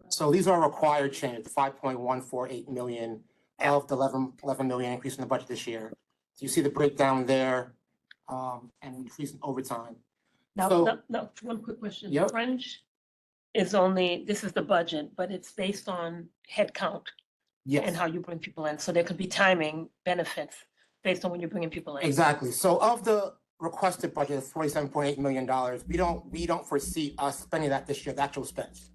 So these are required changes, 5.148 million of the 11 million increase in the budget this year. So you see the breakdown there, and increase in overtime. Now, So- no, one quick question. Yep. Fringe is only, this is the budget, but it's based on head count and Yes, how you bring people in. So there could be timing benefits based on when you're bringing people in. exactly. So of the requested budget of $47.8 million, we don't foresee us spending that this year, the actual expense.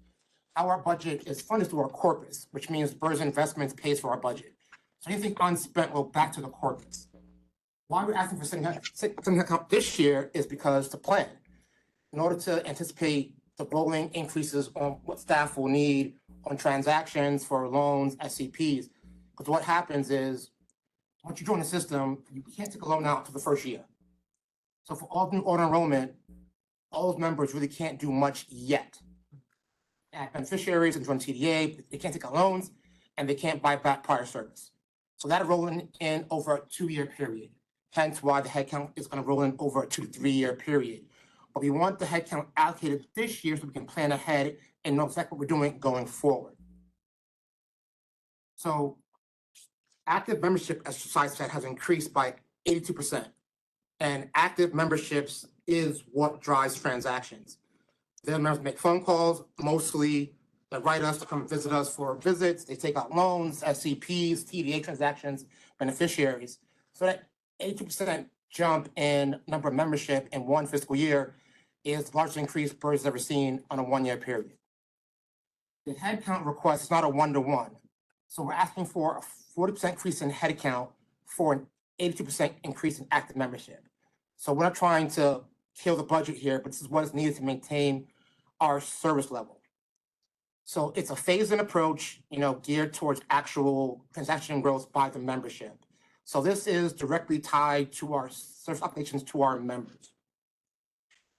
Our budget is funded through our corpus, which means BERS Investments pays for our budget. So anything unspent will back to the corpus. Why we're asking for some account this year is because the plan. In order to anticipate the rolling increases on what staff will need on transactions for loans, SCPs. Because what happens is, once you join the system, you can't take a loan out for the first year. So for all new auto enrollment, all those members really can't do much yet. And beneficiaries and join TDA, they can't take out loans and they can't buy back prior service. So that rolling in over a 2-year period. Hence why the headcount is going to roll in over a 2 to 3 year period. But we want the headcount allocated this year so we can plan ahead and know exactly what we're doing going forward. So active membership, as Josiah said, has increased by 82%. And active memberships is what drives transactions. Their members make phone calls, mostly they write us to come visit us for visits. They take out loans, SCPs, TDA transactions, beneficiaries. So that 82% jump in number of membership in one fiscal year is the largest increase BERS has ever seen on a 1-year period. The headcount request is not a 1-to-1. So we're asking for a 40% increase in headcount for an 82% increase in active membership. So we're not trying to kill the budget here, but this is what is needed to maintain our service level. So it's a phased-in approach, geared towards actual transaction growth by the membership. So this is directly tied to our service obligations to our members.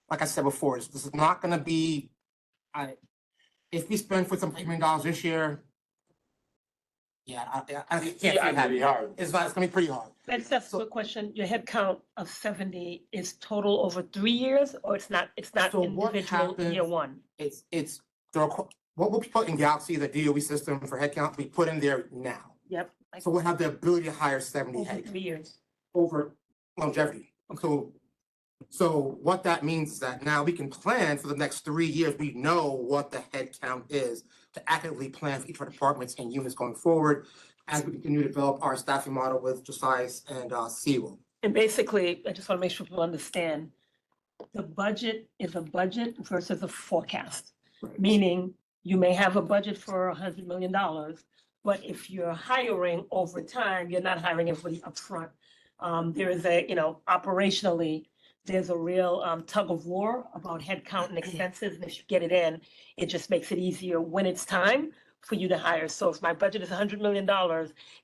Like I said before, this is not going to be, if we spend $48 million this year, I can't see it happening. It's going to be pretty hard. That's a quick question. Your head count of 70 is total over 3 years, or it's not So what individual happens- year one? It's what we put in Galaxy, the DOE system for headcount, we put in there now. Yep. So we'll have the ability to hire 70 Over head 3 years. over longevity. So what that means is that now we can plan for the next 3 years. We know what the head count is to accurately plan for each of our departments and units going forward as we continue to develop our staffing model with Josias and Sewell. And basically, I just want to make sure people understand, the budget is a budget versus a forecast. Meaning you may have a budget for $100 million, but if you're hiring over time, you're not hiring everybody upfront. There is operationally, there's a real tug of war about headcount and expenses. And if you get it in, it just makes it easier when it's time for you to hire. So if my budget is $100 million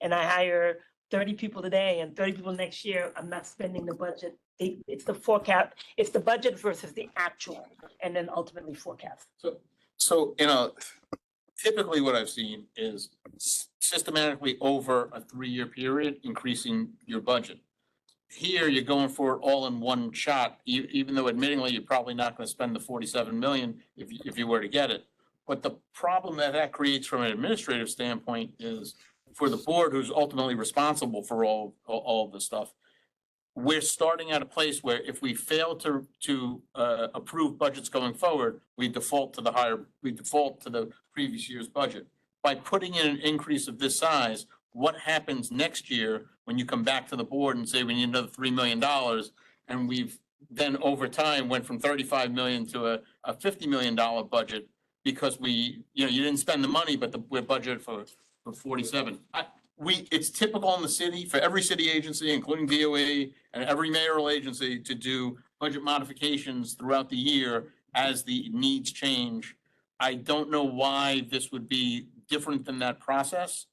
and I hire 30 people today and 30 people next year, I'm not spending the budget. It's the forecast, it's the budget versus the actual, and then ultimately forecast. So, typically what I've seen is systematically over a 3-year period, increasing your budget. Here, you're going for it all in one shot, even though admittingly, you're probably not going to spend the 47 million if you were to get it. But the problem that creates from an administrative standpoint is for the board, who's ultimately responsible for all of this stuff. We're starting at a place where if we fail to approve budgets going forward, we default to the previous year's budget. By putting in an increase of this size, what happens next year when you come back to the board and say we need another $3 million, and we've then over time went from 35 million to a $50 million budget because you didn't spend the money, but we're budgeted for 47. It's typical in the city for every city agency, including DOE and every mayoral agency, to do budget modifications throughout the year as the needs change. I don't know why this would be different than that process,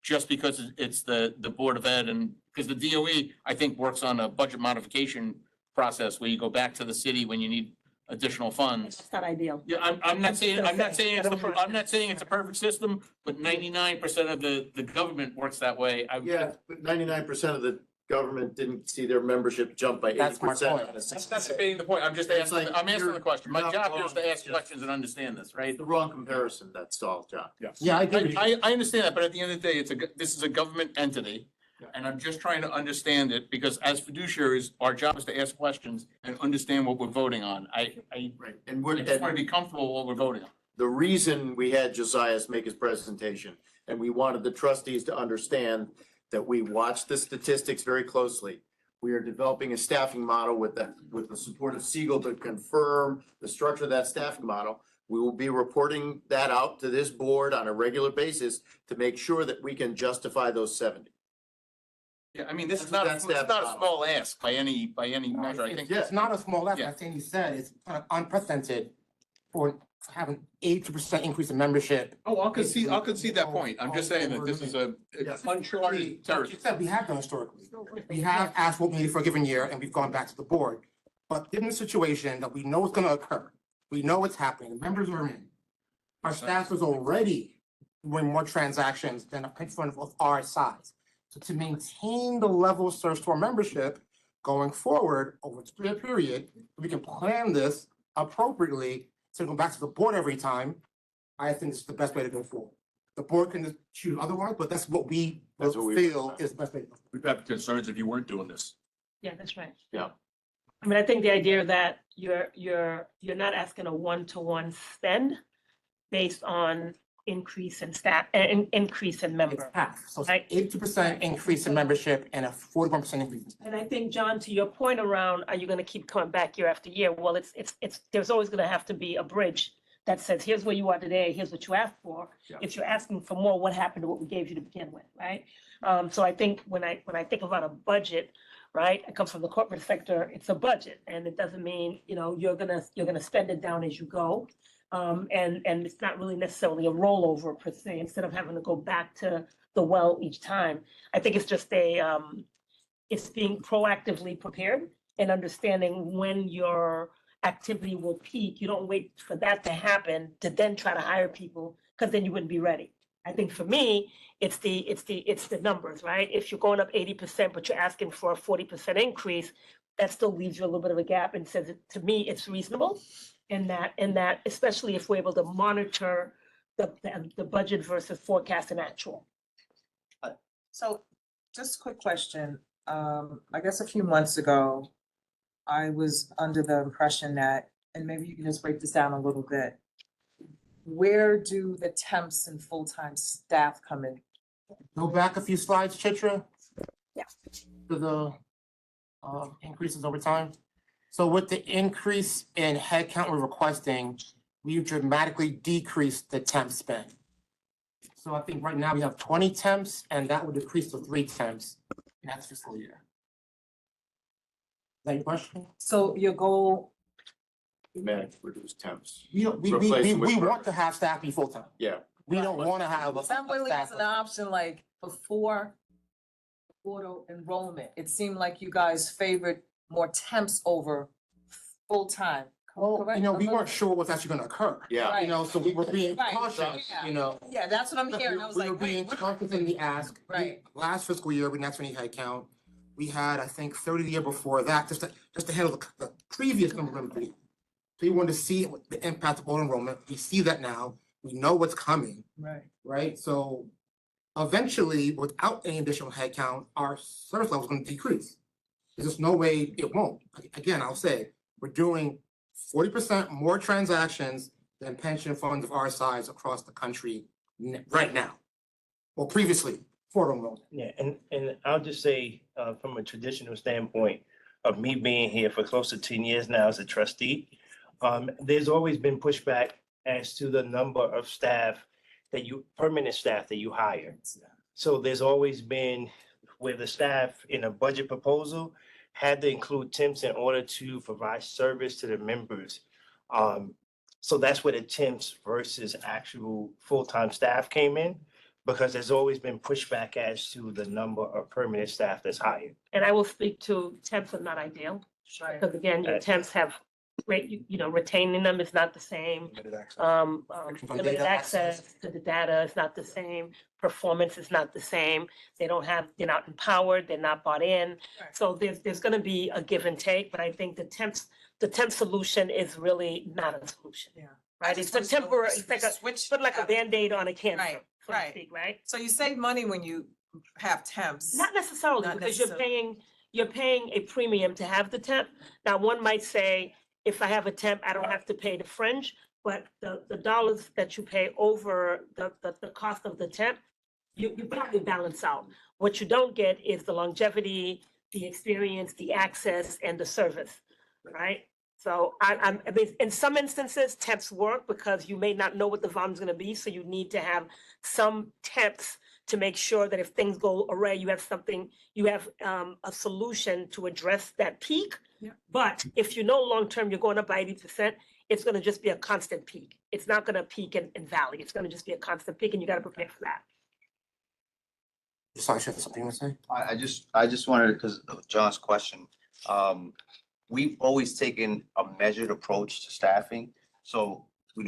just because it's the Board of Ed, and because the DOE, I think, works on a budget modification process where you go back to the city when you need additional funds. That's not ideal. Yeah, I'm not saying, I'm not saying it's a perfect system, but 99% of the government works that way. Yeah, but 99% of the government didn't see their membership jump by That's my 80%. point. That's not debating the point. I'm just It's asking, like I'm asking you're- the question. My you're job not here is wrong. to It's ask just- questions and understand this, right? It's the wrong comparison, that's all, John. Yeah, I agree with you. I understand that, but at the end of the day, this is a government entity. And I'm just trying to understand it because as fiduciaries, our job is to ask questions and understand what we're voting on. I Right, and I just want to be comfortable with what we're voting on. the reason we had Josiah make his presentation, and we wanted the trustees to understand that we watch the statistics very closely. We are developing a staffing model with the support of Siegel to confirm the structure of that staffing model. We will be reporting that out to this board on a regular basis to make sure that we can justify those 70. Yeah, I mean, this is That's- not, that's it's that not a problem. small ask by any measure. I think. It's not a small effort. Yeah. I think you said it's kind of unprecedented for having 80% increase in membership. Oh, I'll concede that point. I'm just saying that this is it's uncharted Like territory. you said, we have done historically. We have asked what we needed for a given year and we've gone back to the board. But given the situation that we know is gonna occur, we know it's happening, the members are in. Our staff is already doing more transactions than a hedge fund of our size. So to maintain the level of service to our membership going forward over a 3-year period, we can plan this appropriately to go back to the board every time. I think this is the best way to go forward. The board can choose otherwise, but that's what we feel is the best way to go. We'd have concerns if you weren't doing this. Yeah, that's right. Yeah. I mean, I think the idea that you're not asking a one-to-one spend based on increase in staff, increase in It's member. half, so Right. 80% increase in membership and a 41% increase. And I think, John, to your point around, are you gonna keep coming back year after year? Well, it's, there's always gonna have to be a bridge that says, here's where you are today, here's what you asked for. Yeah. If you're asking for more, what happened to what we gave you to begin with, right? So I think when I think about a budget, right, I come from the corporate sector, it's a budget, and it doesn't mean, you're gonna spend it down as you go. And it's not really necessarily a rollover per se, instead of having to go back to the well each time. I think it's just it's being proactively prepared and understanding when your activity will peak. You don't wait for that to happen to then try to hire people, because then you wouldn't be ready. I think for me, it's the numbers, right? If you're going up 80%, but you're asking for a 40% increase, that still leaves you a little bit of a gap and says, to me, it's reasonable. In that, especially if we're able to monitor the budget versus forecast and actual. So just a quick question. I guess a few months ago, I was under the impression that, and maybe you can just break this down a little bit. Where do the temps and full-time staff come in? Go back a few slides, Chitra. Yeah. To the increases over time. So with the increase in headcount we're requesting, we've dramatically decreased the temp spend. So I think right now we have 20 temps and that would decrease to 3 temps next fiscal year. Is that your question? So your goal, Dramatically reduce temps. We Replace them with want to have staff be full-time. Yeah. We don't want to have a that really staff. is an option like before auto enrollment. It seemed like you guys favored more temps over full-time. Well, correct? we weren't sure what's actually gonna occur. Yeah. Right. So we were being Right. cautious, Yeah. Yeah, that's what I'm hearing. I was We were like, being wait, cautious in the ask. Right. Last fiscal year, we didn't have any headcount. We had, I think, 30 the year before that, just to handle the previous number of employees. So we wanted to see the impact of auto enrollment. We see that now. We know what's coming, right. right? So eventually, without any additional headcount, our service level is gonna decrease. There's just no way it won't. Again, I'll say, we're doing 40% more transactions than pension funds of our size across the country right now. Well, previously, for enrollment. Yeah, and I'll just say, from a traditional standpoint of me being here for close to 10 years now as a trustee, there's always been pushback as to the number of permanent staff that you hire. So there's always been where the staff in a budget proposal had to include temps in order to provide service to the members. So that's where the temps versus actual full-time staff came in, because there's always been pushback as to the number of permanent staff that's hired. And I will speak to temps are not ideal, Right. because again, your temps have retaining them is not the same. Limited access. On Limited data access to the data is not the same. Performance is not the same. They're not empowered, they're not bought in. Right. So there's gonna be a give and take, but I think the temp solution is really not a solution. Yeah. Right? It's a temporary, it's like a, Switch. put like a Band-Aid on a cancer, Right, so to right. speak, right? So you save money when you have temps. Not necessarily, Not because necessarily. you're paying a premium to have the temp. Now, one might say, if I have a temp, I don't have to pay the fringe, but the dollars that you pay over the cost of the temp, you probably balance out. What you don't get is the longevity, the experience, the access, and the service, right? So I mean, in some instances, temps work because you may not know what the volume's gonna be, so you need to have some temps to make sure that if things go awry, you have something, you have a solution to address that peak. Yeah. But if you know long-term, you're going up by 80%, it's gonna just be a constant peak. It's not gonna peak and valley. It's gonna just be a constant peak, and you gotta prepare for that. Sorry, Chef, something to say? I just wanted, because of John's question, we've always taken a measured approach to staffing. So,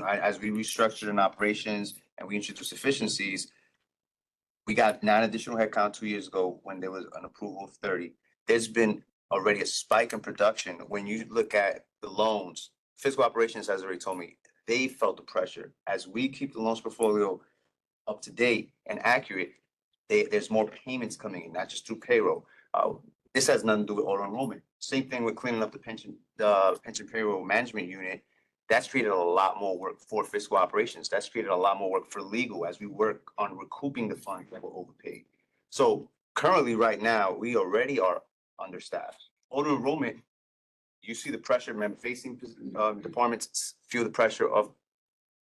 as we restructured in operations and we introduced efficiencies, we got 9 additional headcount 2 years ago when there was an approval of 30. There's been already a spike in production. When you look at the loans, fiscal operations has already told me, they felt the pressure. As we keep the loans portfolio up to date and accurate, there's more payments coming in, not just through payroll. This has nothing to do with auto enrollment. Same thing with cleaning up the pension payroll management unit. That's created a lot more work for fiscal operations. That's created a lot more work for legal as we work on recouping the funds that were overpaid. So currently, right now, we already are understaffed. Auto enrollment, you see the pressure, member-facing departments feel the pressure of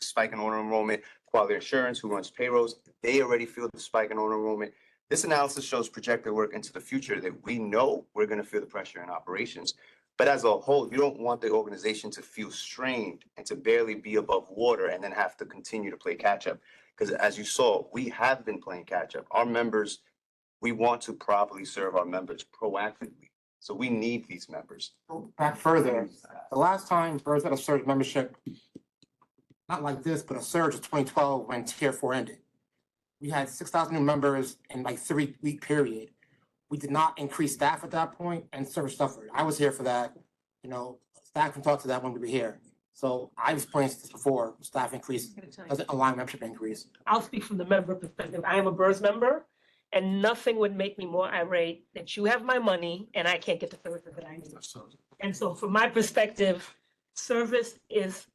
spike in auto enrollment. Quality assurance, who runs payrolls, they already feel the spike in auto enrollment. This analysis shows projected work into the future that we know we're going to feel the pressure in operations. But as a whole, you don't want the organization to feel strained and to barely be above water and then have to continue to play catch up. Because as you saw, we have been playing catch up. Our members, we want to properly serve our members proactively. So we need these members. Back further, the last time BERS had a surge membership, not like this, but a surge of 2012 when Tier 4 ended. We had 6,000 new members in like 3-week period. We did not increase staff at that point and service suffered. I was here for that. Staff can talk to that when we were here. So I've experienced this before, staff increase doesn't align membership increase. I'll speak from the member perspective. I am a BERS member, and nothing would make me more irate that you have my money and I can't get the services that I need. And so from my perspective, service is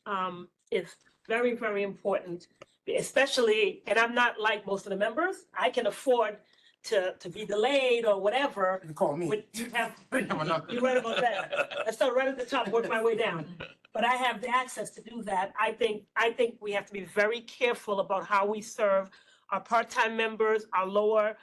very, very important, especially, and I'm not like most of the members, I can afford to be delayed or whatever. You can call me. But you're right about that. I start right at the top, work my way down. But I have the access to do that. I think we have to be very careful about how we serve our part-time members, our lower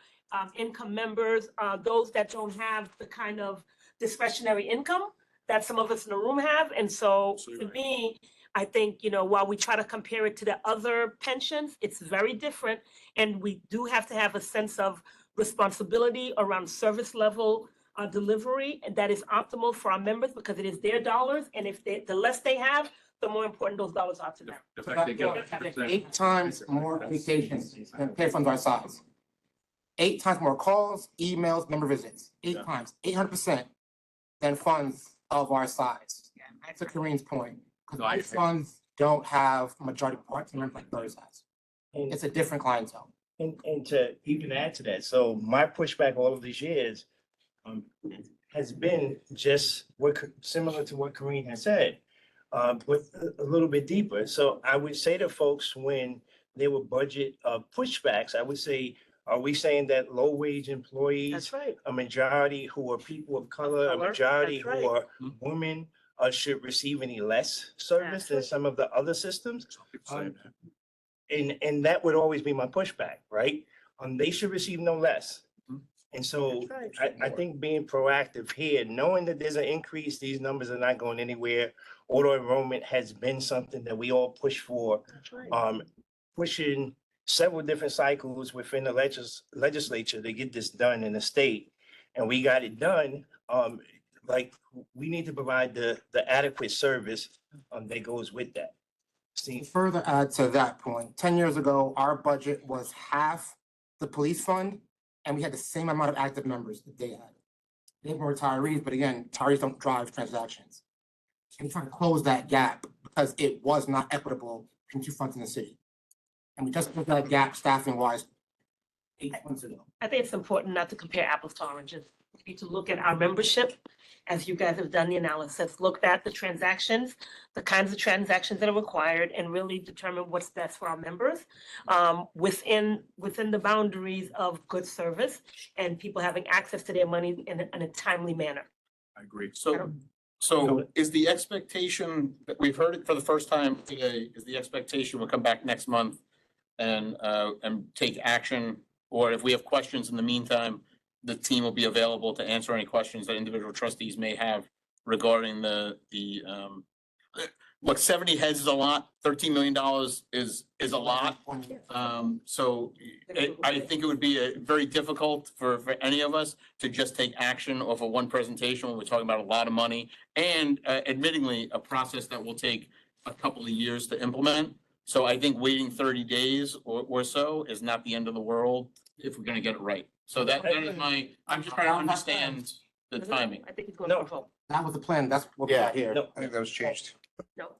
income members, those that don't have the kind of discretionary income that some of us in the room have. And so for me, I think, while we try to compare it to the other pensions, it's very different. And we do have to have a sense of responsibility around service level delivery, and that is optimal for our members because it is their dollars. And if the less they have, the more important those dollars are to them. The fact they get 8 times more vacations than pay funds our size. 8 times more calls, emails, member visits. 8 times, 800% than funds of our size. To Kareem's point, because these funds don't have majority part-time like BERS has. It's a different clientele. And to even add to that, so my pushback all of these years has been just similar to what Kareem has said, but a little bit deeper. So I would say to folks when there were budget pushbacks, I would say, are we saying that low wage employees, That's right. a majority who are people of color, a majority who are women, should receive any less service than some of the other systems? And that would always be my pushback, right? They should receive no less. And so I think being proactive here, knowing that there's an increase, these numbers are not going anywhere. Auto enrollment has been something that we all push for, pushing several different cycles within the legislature to get this done in the state. And we got it done. like, we need to provide the adequate service, that goes with that. To See, further add to that point, 10 years ago, our budget was half the police fund, and we had the same amount of active members that they had. They were retirees, but again, retirees don't drive transactions. And we're trying to close that gap because it was not equitable between two funds in the city. And we just closed that gap staffing wise 8 months ago. I think it's important not to compare apples to oranges. We need to look at our membership, as you guys have done the analysis, looked at the transactions, the kinds of transactions that are required, and really determine what's best for our members, within the boundaries of good service and people having access to their money in a timely manner. I agree. So is the expectation that we've heard it for the first time today, is the expectation we'll come back next month and take action? Or if we have questions in the meantime, the team will be available to answer any questions that individual trustees may have regarding look, 70 heads is a lot, $13 million is a lot. So I think it would be very difficult for any of us to just take action off of one presentation when we're talking about a lot of money and admittingly, a process that will take a couple of years to implement. So I think waiting 30 days or so is not the end of the world if we're gonna get it right. So that is I'm just trying to understand the timing. I think it's going to vote. That was the plan. That's what we got here. No, I think that was changed. No.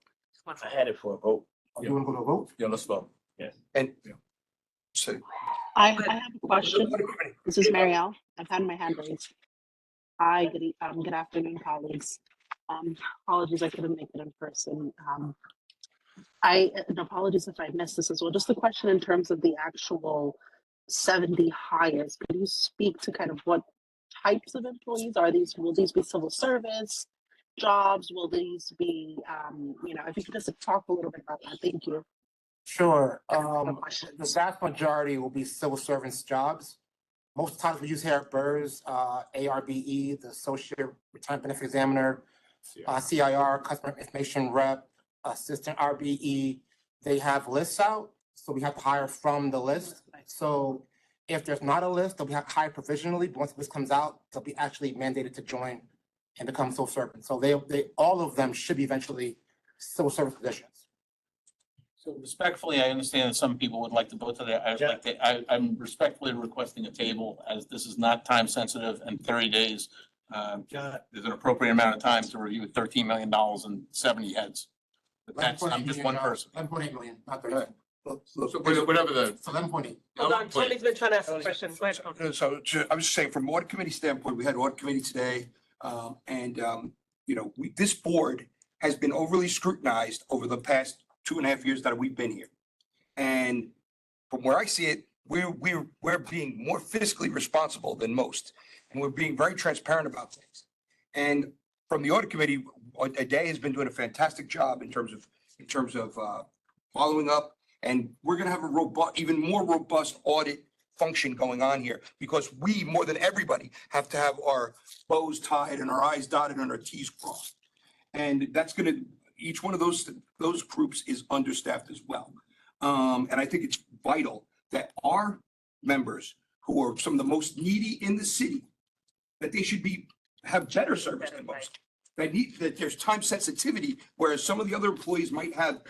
I had it for a vote. You want to go to a vote? Yeah, let's vote. And so I have a question. This is Marielle. I've had my hand raised. Hi, good afternoon, colleagues. Apologies I couldn't make it in person. And apologies if I missed this as well. Just a question in terms of the actual 70 hires. Could you speak to kind of what types of employees are these? Will these be civil service jobs? Will these be, if you could just talk a little bit about that. Thank you. Sure. The vast majority will be civil servants jobs. Most of the times we use here at BERS, ARBE, the Associate Retirement Benefit Examiner, CIR, Customer Information Rep, Assistant RBE. They have lists out, so we have to hire from the list. So if there's not a list, they'll be hired provisionally, but once the list comes out, they'll be actually mandated to join and become civil servants. So they all of them should be eventually civil service positions. So respectfully, I understand that some people would like to vote to that. I'm respectfully requesting a table as this is not time sensitive and 30 days. There's an appropriate amount of time to review $13 million and 70 heads. But that's, I'm just one person. 11.8 million, not 30. So whatever the. So 11.8. Hold on, Tony's been trying to ask a question. Go ahead, Tony. So I was just saying, from audit committee standpoint, we had audit committee today. This board has been overly scrutinized over the past 2.5 years that we've been here. And from where I see it, we're being more fiscally responsible than most. And we're being very transparent about things. And from the audit committee, Aday has been doing a fantastic job in terms of following up. And we're gonna have a even more robust audit function going on here because we, more than everybody, have to have our bows tied and our I's dotted and our T's crossed. And that's gonna, each one of those groups is understaffed as well. And I think it's vital that our members, who are some of the most needy in the city, that they should have better service than most. That there's time sensitivity, whereas some of the other employees might have,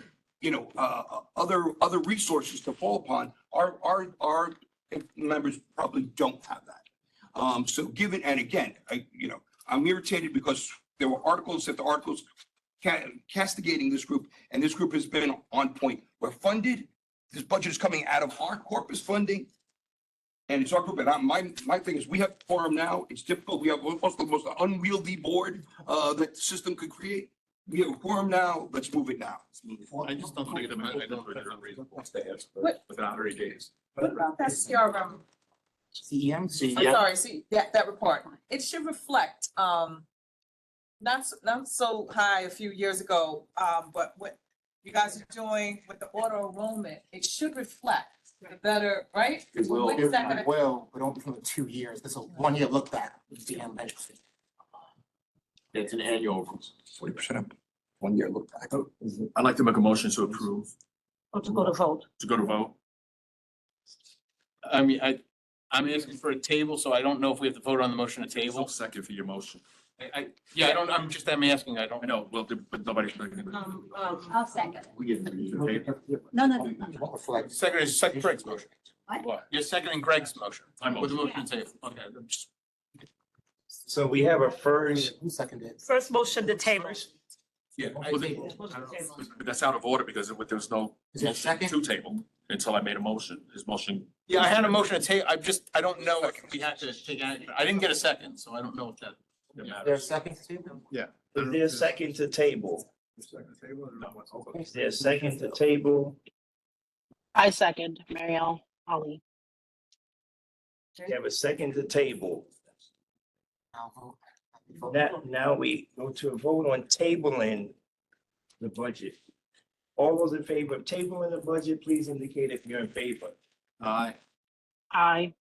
other resources to fall upon. Our members probably don't have that. So given, and again, I'm irritated because there were articles castigating this group, and this group has been on point. We're funded. This budget is coming out of our corpus funding. And it's our group, and my thing is, we have quorum now. It's difficult. We have almost the most unwieldy board that the system could create. We have a quorum now. Let's move it now. I just don't think it's unreasonable to ask What- within 30 days. What about that CRM? CEM? I'm sorry, see, that report, it should reflect, not so high a few years ago, but what you guys are doing with the auto enrollment, it should reflect the better, right? It will, When is that gonna- but only for 2 years. This is a 1-year look back with CEM benefit. It's an annual. 40% of 1-year look back. I'd like to make a motion to approve, Or to go to vote. to go to vote. I mean, I'm asking for a table, so I don't know if we have to vote on the motion to I'll table. second for your motion. I'm asking, I don't I know, well, but nobody's. I'll second. No. Second Greg's motion. What? You're seconding Greg's motion. I'm With the motion to table. Okay, I'm just. So we have a first, Who seconded? First motion to table. Yeah, I well, think- but that's out of order because there's no Is there a motion second? to table until I made a motion. His motion. Yeah, I had a motion to table. I don't know if we had to take action. I didn't get a second, so I don't know if that. Is there a second too? Yeah. is there a second to table? Is there a second to table? I second, Marielle Ali. We have a second to table. I'll vote. Now we go to a vote on tabling the budget. All those in favor of tabling the budget, please indicate if you're in favor. Aye. Aye.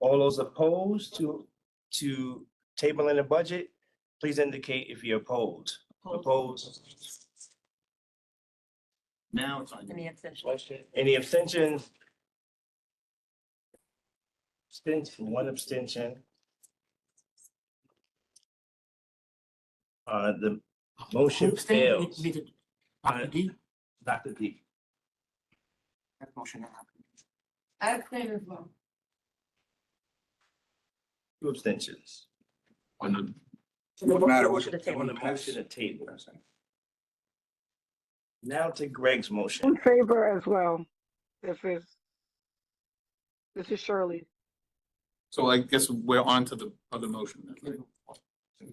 All those opposed to tabling the budget, please indicate if you're opposed. Opposed? Now it's on. Any abstention? Any abstentions? Abstention, one abstention. The motion fails. Dr. D? Dr. D. That motion. I abstain as well. Two abstentions. On the, What matter Motion to On table. the motion to table. Now to Greg's motion. In favor as well. This is Shirley. So I guess we're on to the other motion. Then.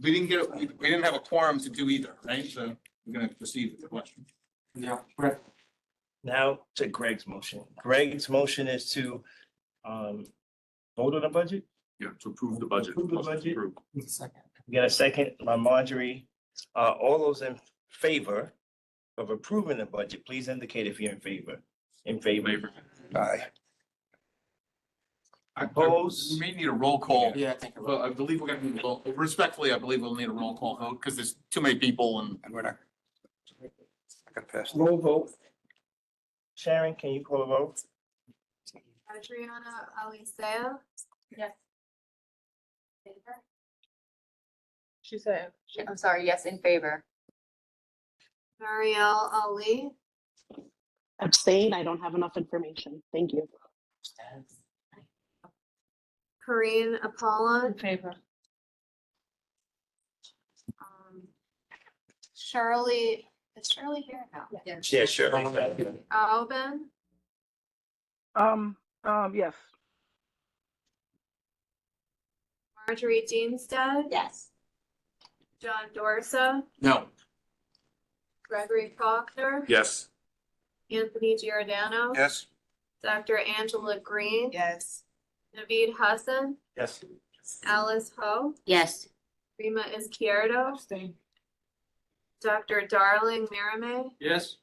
We didn't have a quorum to do either, right? So we're gonna proceed with the question. Yeah, Brett. Now to Greg's motion. Greg's motion is to vote on the budget. yeah, to approve the budget. Approve the Motion to budget. approve. Who's the second? We got a second by Marjorie. All those in favor of approving the budget, please indicate if you're in favor. In favor. Favor. Aye. Opposed? We may need a roll call. Yeah, I think. you're Well, right. I believe we're gonna need a roll, respectfully, I believe we'll need a roll call vote because there's too many people and. And we're not. I got past. Roll vote. Sharon, can you call a vote? Adriana Aliseo. Yes. Favor? She said. I'm sorry, yes, in favor. Marielle Ali. Abstain, I don't have enough information. Thank you. Corinne In Apollon. favor. Shirley, is Shirley here now? Yeah, sure. Alvin. Yes. Marjorie Deanstead. Yes. John Dorsa. No. Gregory Faulkner. Yes. Anthony Giordano. Yes. Dr. Angela Green. Yes. Naveed Hassan. Yes. Alice Ho. Yes. Rima Izquierdo. Abstain. Dr. Darling Mirame. Yes.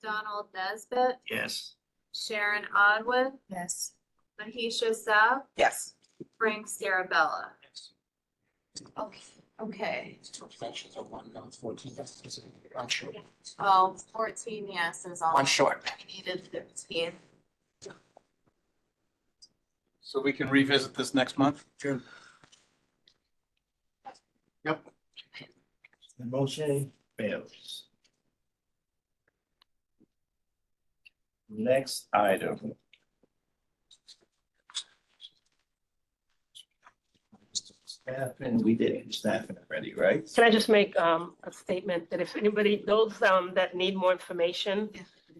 Donald Nesbitt. Yes. Sharon Odwin. Yes. Mahisha Saab. Yes. Frank Starabella. Okay. Abstentions are 1, no, 14 yeses. One short. Oh, 14 yeses on. One short. We needed 15. So we can revisit this next month? Sure. The motion fails. Next item. Staffing, we did staffing already, right? Can I just make a statement that if anybody, those that need more information,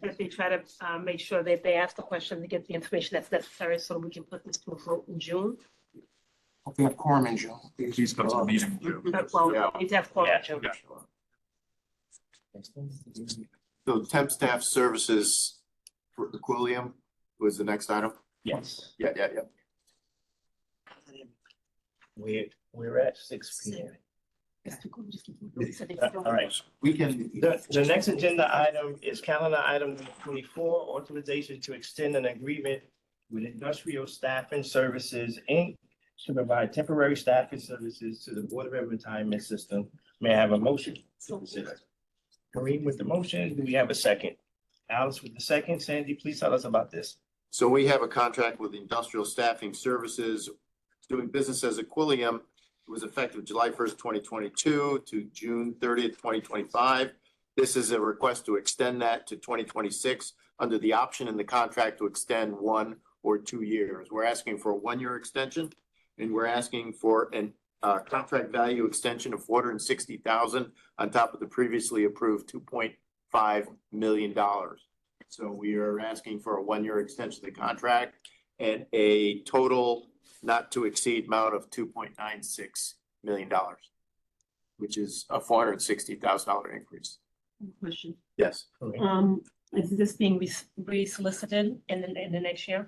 that they try to make sure that they ask the question to get the information that's necessary so we can put this to a vote in June. Hope we have quorum in June. Please come to the meeting. Jim. Well, Yeah. we need to have quorum in June. So temp staff services for Equilium was the next item? Yes, Yeah. we're at 6 p.m. All right, We can, the next agenda item is calendar item 24, authorization to extend an agreement with Industrial Staffing Services, Inc. to provide temporary staffing services to the Board of Retirement System. May I have a motion? Kareem with the motion. Do we have a second? Alice with the second. Sandy, please tell us about this. so we have a contract with Industrial Staffing Services doing business as Equilium. It was effective July 1st, 2022 to June 30th, 2025. This is a request to extend that to 2026 under the option in the contract to extend 1 or 2 years. We're asking for a 1-year extension, and we're asking for an contract value extension of $460,000 on top of the previously approved $2.5 million. So we are asking for a 1-year extension of the contract and a total not to exceed amount of $2.96 million, which is a $460,000 increase. Question. Yes. Is this being re-solicited in the next year?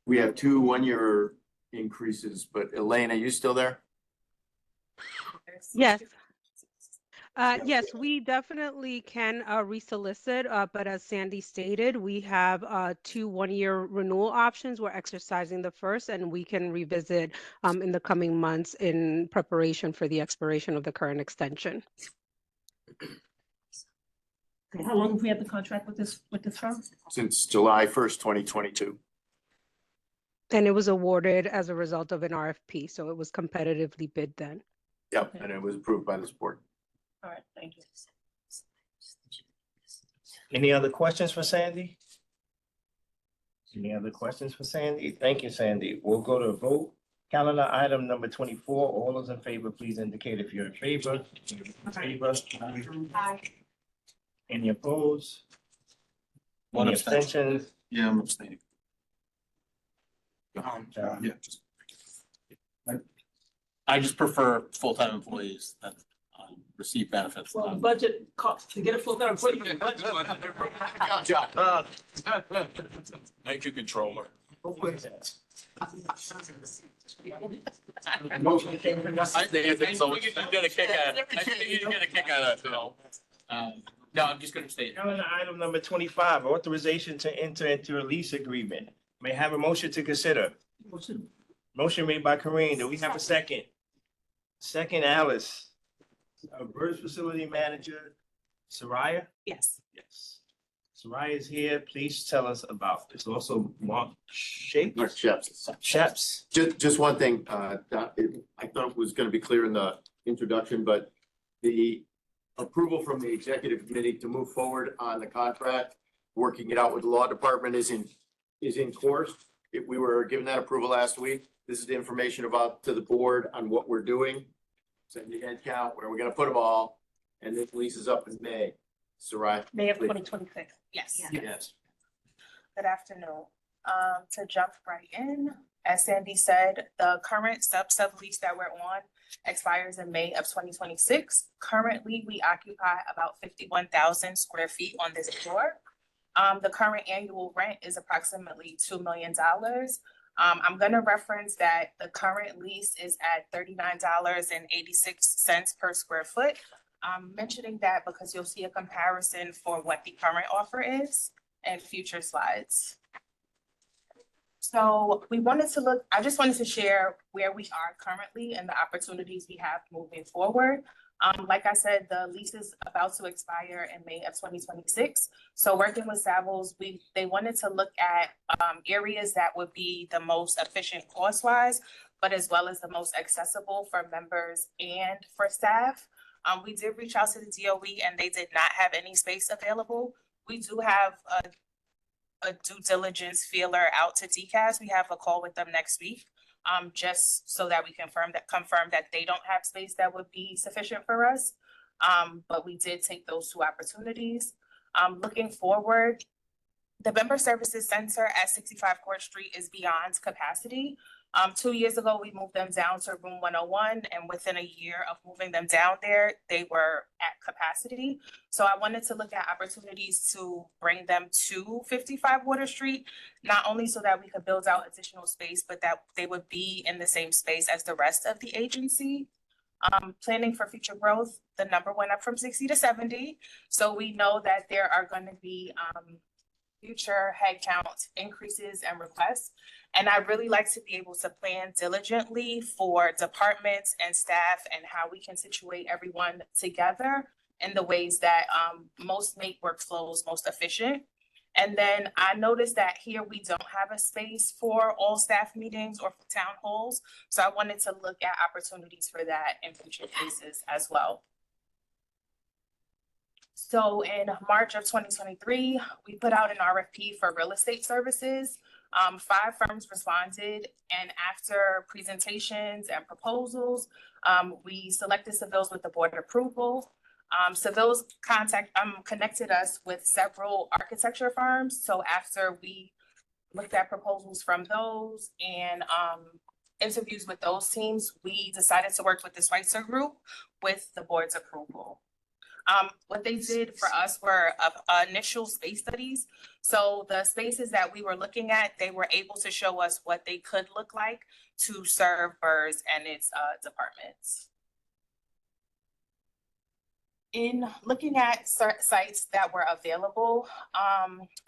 We have 2 1-year increases, but Elaine, are you still there? Yes. Yes, we definitely can resolicit, but as Sandy stated, we have 2 1-year renewal options. We're exercising the first, and we can revisit in the coming months in preparation for the expiration of the current extension. Okay, how long have we had the contract with this firm? Since July 1st, 2022. And it was awarded as a result of an RFP, so it was competitively bid then. Yep, and it was approved by this board. All right, thank you. Any other questions for Sandy? Any other questions for Sandy? Thank you, Sandy. We'll go to a vote. Calendar item number 24. All those in favor, please indicate if you're in favor. Aye. Any opposed? One Any abstention. abstentions? Yeah, I'm abstaining. Yeah. I just prefer full-time employees that receive benefits. Well, the budget cost to get a full-time employee. Thank you, controller. I think you get a kick out. I think you get a kick out of it. No, I'm just gonna stay. Calendar item number 25, authorization to enter into a lease agreement. May I have a motion to consider. Motion made by Kareem. Do we have a second? Second, Alice. BERS facility manager, Soraya? Yes. Yes. Soraya is here. Please tell us about this. Also, Mark Shapes. Mark Sheps. Sheps. Just one thing, I thought it was gonna be clear in the introduction, but the approval from the executive committee to move forward on the contract, working it out with the law department is in course. We were given that approval last week. This is the information about to the board on what we're doing. Send the head count, where we're gonna put them all, and this lease is up in May. Soraya? May of please. 2026. Yes. Yes. Good afternoon. To jump right in, as Sandy said, the current sublease that we're on expires in May of 2026. Currently, we occupy about 51,000 square feet on this floor. The current annual rent is approximately $2 million. I'm gonna reference that the current lease is at $39.86 per square foot. I'm mentioning that because you'll see a comparison for what the current offer is in future slides. So I just wanted to share where we are currently and the opportunities we have moving forward. Like I said, the lease is about to expire in May of 2026. So working with Savills, they wanted to look at areas that would be the most efficient cost-wise, but as well as the most accessible for members and for staff. We did reach out to the DOE and they did not have any space available. We do have a due diligence feeler out to DCAS. We have a call with them next week. Just so that we confirm that they don't have space that would be sufficient for us. But we did take those 2 opportunities. Looking forward, the Member Services Center at 65 Court Street is beyond capacity. 2 years ago, we moved them down to room 101, and within a year of moving them down there, they were at capacity. So I wanted to look at opportunities to bring them to 55 Water Street, not only so that we could build out additional space, but that they would be in the same space as the rest of the agency. Planning for future growth, the number went up from 60 to 70. So we know that there are going to be future headcount increases and requests. And I really like to be able to plan diligently for departments and staff and how we can situate everyone together in the ways that most make workflows most efficient. And then I noticed that here we don't have a space for all staff meetings or for town halls. So I wanted to look at opportunities for that in future cases as well. So in March of 2023, we put out an RFP for real estate services. 5 firms responded, and after presentations and proposals, we selected Seville's with the board approval. Seville's connected us with several architecture firms. So after we looked at proposals from those and interviews with those teams, we decided to work with the Schweitzer Group with the board's approval. What they did for us were initial space studies. So the spaces that we were looking at, they were able to show us what they could look like to serve BERS and its departments. In looking at sites that were available,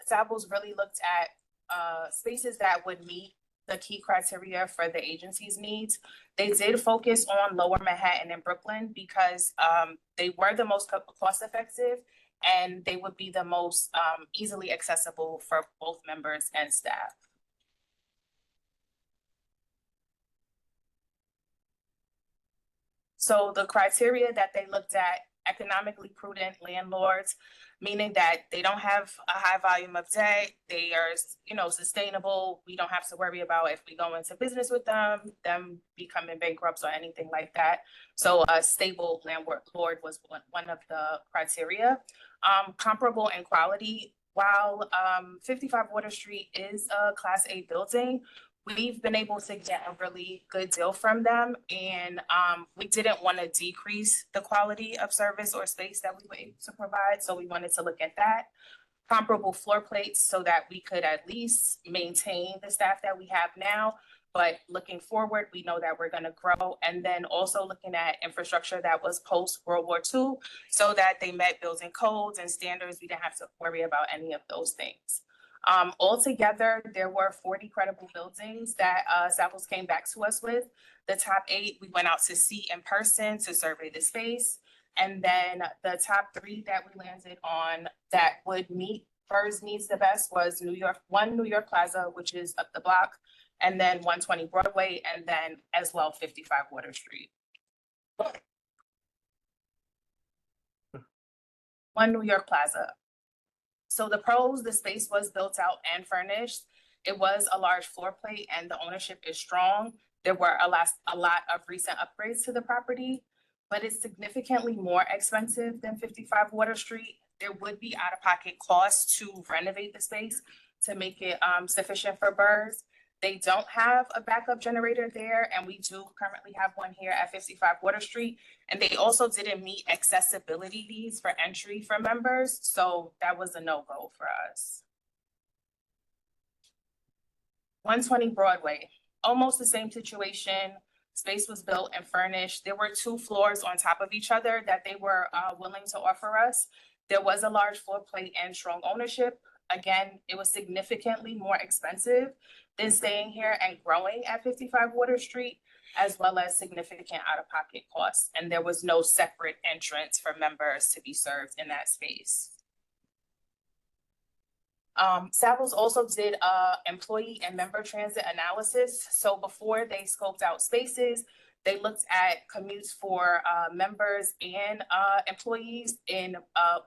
Savills really looked at spaces that would meet the key criteria for the agency's needs. They did focus on Lower Manhattan and Brooklyn because they were the most cost effective and they would be the most easily accessible for both members and staff. So the criteria that they looked at: economically prudent landlords, meaning that they don't have a high volume of debt, they are, sustainable. We don't have to worry about if we go into business with them becoming bankrupt or anything like that. So a stable landlord was one of the criteria. Comparable in quality. While 55 Water Street is a Class A building, we've been able to get a really good deal from them, and we didn't want to decrease the quality of service or space that we were able to provide, so we wanted to look at that. Comparable floor plates so that we could at least maintain the staff that we have now, but looking forward, we know that we're going to grow. And then also looking at infrastructure that was post World War II so that they met building codes and standards. We didn't have to worry about any of those things. Altogether, there were 40 credible buildings that Savills came back to us with. The top 8 we went out to see in person to survey the space. And then the top 3 that we landed on that would meet BERS needs the best was New York Plaza, which is up the block, and then 120 Broadway, and then as well 55 Water Street. 1 New York Plaza. So the pros: the space was built out and furnished. It was a large floor plate and the ownership is strong. There were a lot of recent upgrades to the property, but it's significantly more expensive than 55 Water Street. There would be out-of-pocket costs to renovate the space to make it sufficient for BERS. They don't have a backup generator there, and we do currently have one here at 55 Water Street. And they also didn't meet accessibility needs for entry for members, so that was a no-go for us. 120 Broadway, almost the same situation. Space was built and furnished. There were 2 floors on top of each other that they were willing to offer us. There was a large floor plate and strong ownership. Again, it was significantly more expensive than staying here and growing at 55 Water Street, as well as significant out-of-pocket costs. And there was no separate entrance for members to be served in that space. Savills also did employee and member transit analysis. So before they scoped out spaces, they looked at commutes for members and employees in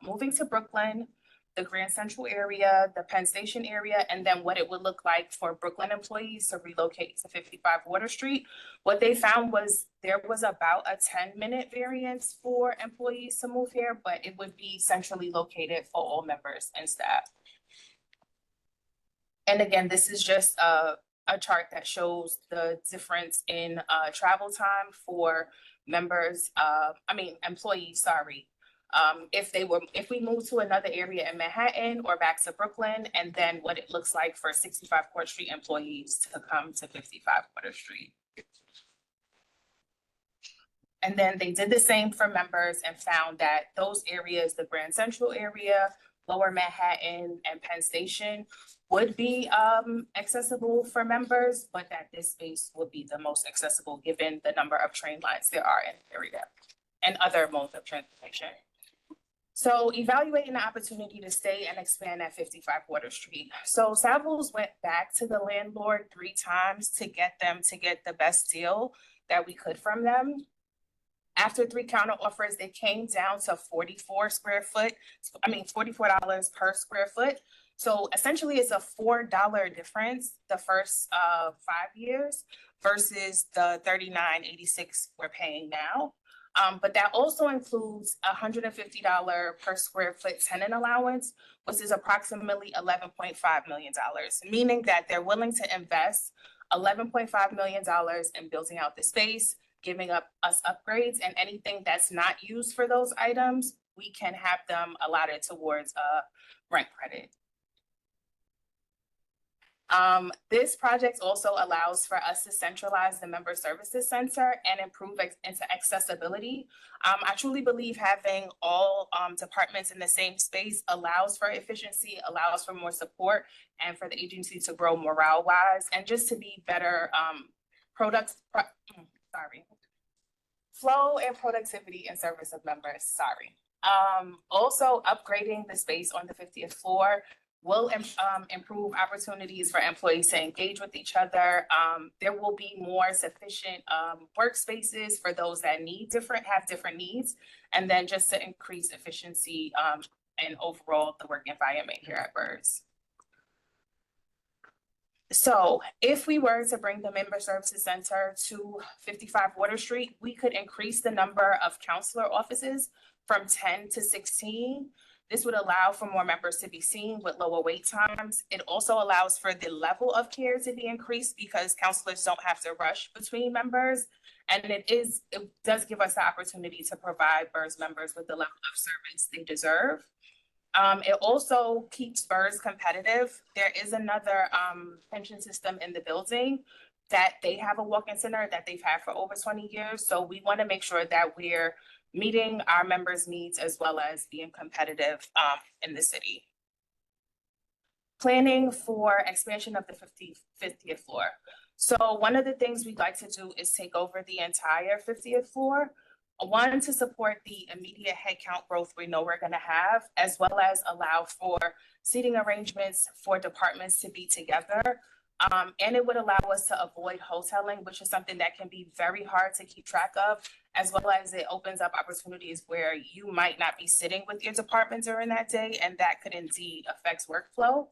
moving to Brooklyn, the Grand Central area, the Penn Station area, and then what it would look like for Brooklyn employees to relocate to 55 Water Street. What they found was there was about a 10-minute variance for employees to move here, but it would be centrally located for all members and staff. And again, this is just a chart that shows the difference in travel time for members, employees, sorry. If we move to another area in Manhattan or back to Brooklyn, and then what it looks like for 65 Court Street employees to come to 55 Water Street. And then they did the same for members and found that those areas, the Grand Central area, Lower Manhattan, and Penn Station would be accessible for members, but that this space would be the most accessible given the number of train lines there are in the area and other modes of transportation. So evaluating the opportunity to stay and expand at 55 Water Street. So Savills went back to the landlord 3 times to get them to get the best deal that we could from them. After 3 counter offers, they came down to $44 per square foot. So essentially it's a $4 difference the first 5 years versus the $39.86 we're paying now. But that also includes $150 per square foot tenant allowance, which is approximately $11.5 million, meaning that they're willing to invest $11.5 million in building out the space, giving us upgrades, and anything that's not used for those items, we can have them allotted towards a rent credit. This project also allows for us to centralize the member services center and improve accessibility. I truly believe having all departments in the same space allows for efficiency, allows for more support, and for the agency to grow morale-wise, and just to be better flow and productivity in service of members, Also upgrading the space on the 50th floor will improve opportunities for employees to engage with each other. There will be more sufficient workspaces for those that have different needs, and then just to increase efficiency and overall the work environment here at BERS. So if we were to bring the Member Services Center to 55 Water Street, we could increase the number of counselor offices from 10 to 16. This would allow for more members to be seen with lower wait times. It also allows for the level of care to be increased because counselors don't have to rush between members. And it does give us the opportunity to provide BERS members with the level of service they deserve. It also keeps BERS competitive. There is another pension system in the building that they have a walk-in center that they've had for over 20 years. So we want to make sure that we're meeting our members' needs as well as being competitive in the city. Planning for expansion of the 50th floor. So one of the things we'd like to do is take over the entire 50th floor. One, to support the immediate headcount growth we know we're going to have, as well as allow for seating arrangements for departments to be together. And it would allow us to avoid hoteling, which is something that can be very hard to keep track of, as well as it opens up opportunities where you might not be sitting with your department during that day, and that could indeed affect workflow.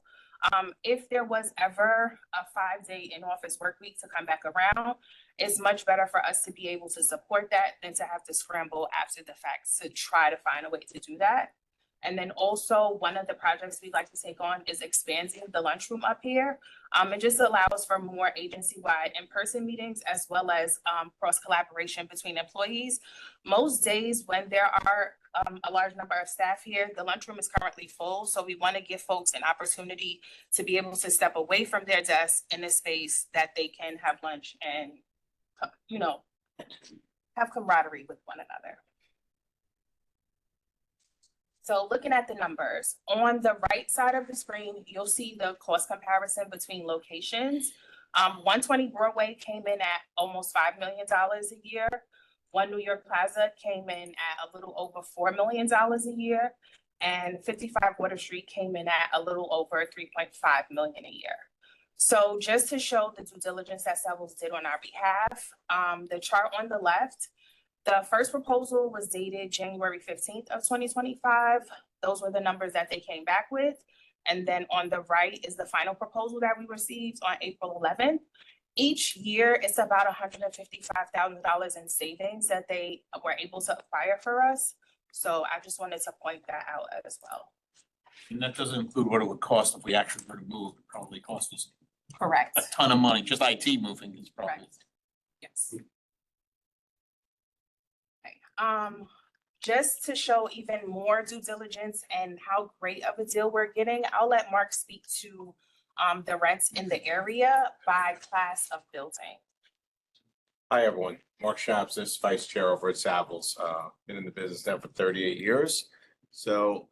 If there was ever a 5-day in-office work week to come back around, it's much better for us to be able to support that than to have to scramble after the fact to try to find a way to do that. And then also one of the projects we'd like to take on is expanding the lunchroom up here. It just allows for more agency-wide in-person meetings as well as cross-collaboration between employees. Most days when there are a large number of staff here, the lunchroom is currently full. So we want to give folks an opportunity to be able to step away from their desk in a space that they can have lunch and, have camaraderie with one another. So looking at the numbers, on the right side of the screen, you'll see the cost comparison between locations. 120 Broadway came in at almost $5 million a year. One New York Plaza came in at a little over $4 million a year. And 55 Water Street came in at a little over $3.5 million a year. So just to show the due diligence that Savills did on our behalf, the chart on the left, the first proposal was dated January 15th of 2025. Those were the numbers that they came back with. And then on the right is the final proposal that we received on April 11th. Each year, it's about $155,000 in savings that they were able to acquire for us. So I just wanted to point that out as well. And that doesn't include what it would cost if we actually were to move. It probably cost us Correct. a ton of money. Just IT moving is probably. Correct. Yes. Just to show even more due diligence and how great of a deal we're getting, I'll let Mark speak to the rents in the area by class of building. Hi, everyone. Mark Shapsis, Vice Chair over at Savills. Been in the business now for 38 years. So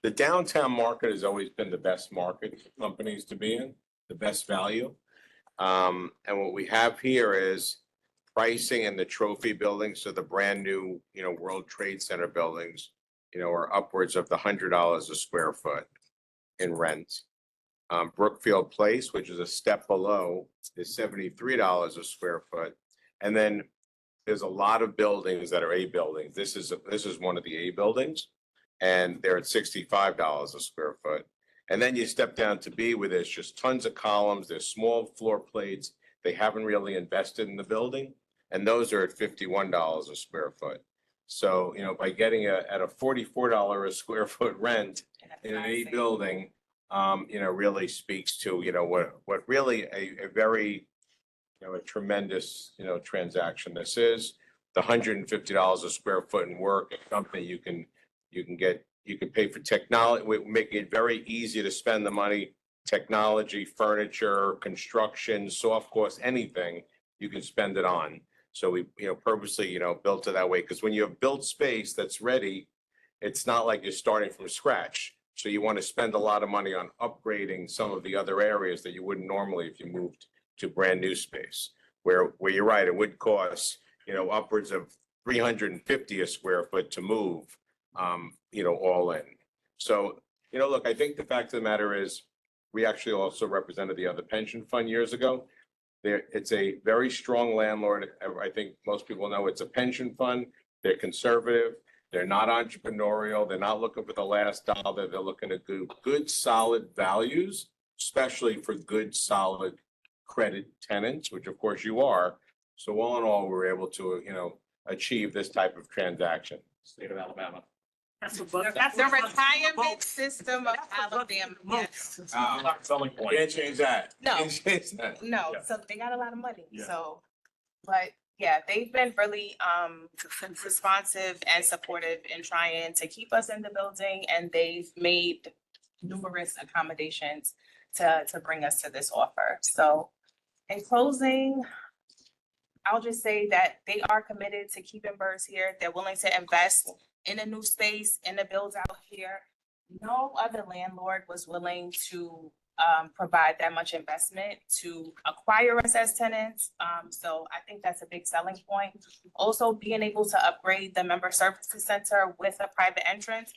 the downtown market has always been the best market for companies to be in, the best value. And what we have here is pricing in the trophy buildings, so the brand new, World Trade Center buildings are upwards of the $100 a square foot in rent. Brookfield Place, which is a step below, is $73 a square foot. And then there's a lot of buildings that are A buildings. This is one of the A buildings, and they're at $65 a square foot. And then you step down to B, where there's just tons of columns, there's small floor plates. They haven't really invested in the building, and those are at $51 a square foot. So, by getting at a $44 a square foot rent in an A building, really speaks to, what really a very, a tremendous, transaction this is. The $150 a square foot in work, is something you can pay for technology. We make it very easy to spend the money. Technology, furniture, construction, soft costs, anything you can spend it on. So we, purposely, built it that way, because when you have built space that's ready, it's not like you're starting from scratch. So you want to spend a lot of money on upgrading some of the other areas that you wouldn't normally if you moved to brand new space. Where you're right, it would cost, upwards of $350 a square foot to move, all in. So, look, I think the fact of the matter is, we actually also represented the other pension fund years ago. It's a very strong landlord. I think most people know it's a pension fund. They're conservative. They're not entrepreneurial. They're not looking for the last dollar. They're looking to do good, solid values, especially for good, solid credit tenants, which of course you are. So all in all, we're able to, achieve this type of transaction. State of Alabama. That's the retirement system of Alabama. Yes. Selling point. Can't change that. No. Can't change that. No, Yeah. so they got a lot of money, Yeah. so, but yeah, they've been really responsive and supportive in trying to keep us in the building, and they've made numerous accommodations to bring us to this offer. So in closing, I'll just say that they are committed to keeping BERS here. They're willing to invest in a new space, in a build out here. No other landlord was willing to provide that much investment to acquire us as tenants. So I think that's a big selling point. Also, being able to upgrade the member services center with a private entrance.